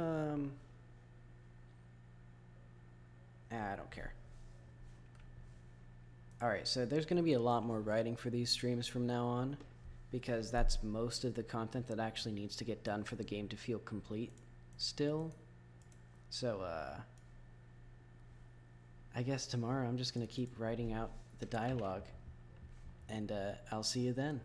I don't care. Alright, so there's going to be a lot more writing for these streams from now on, because that's most of the content that actually needs to get done for the game to feel complete still. So, I guess tomorrow I'm just going to keep writing out the dialogue, and I'll see you then.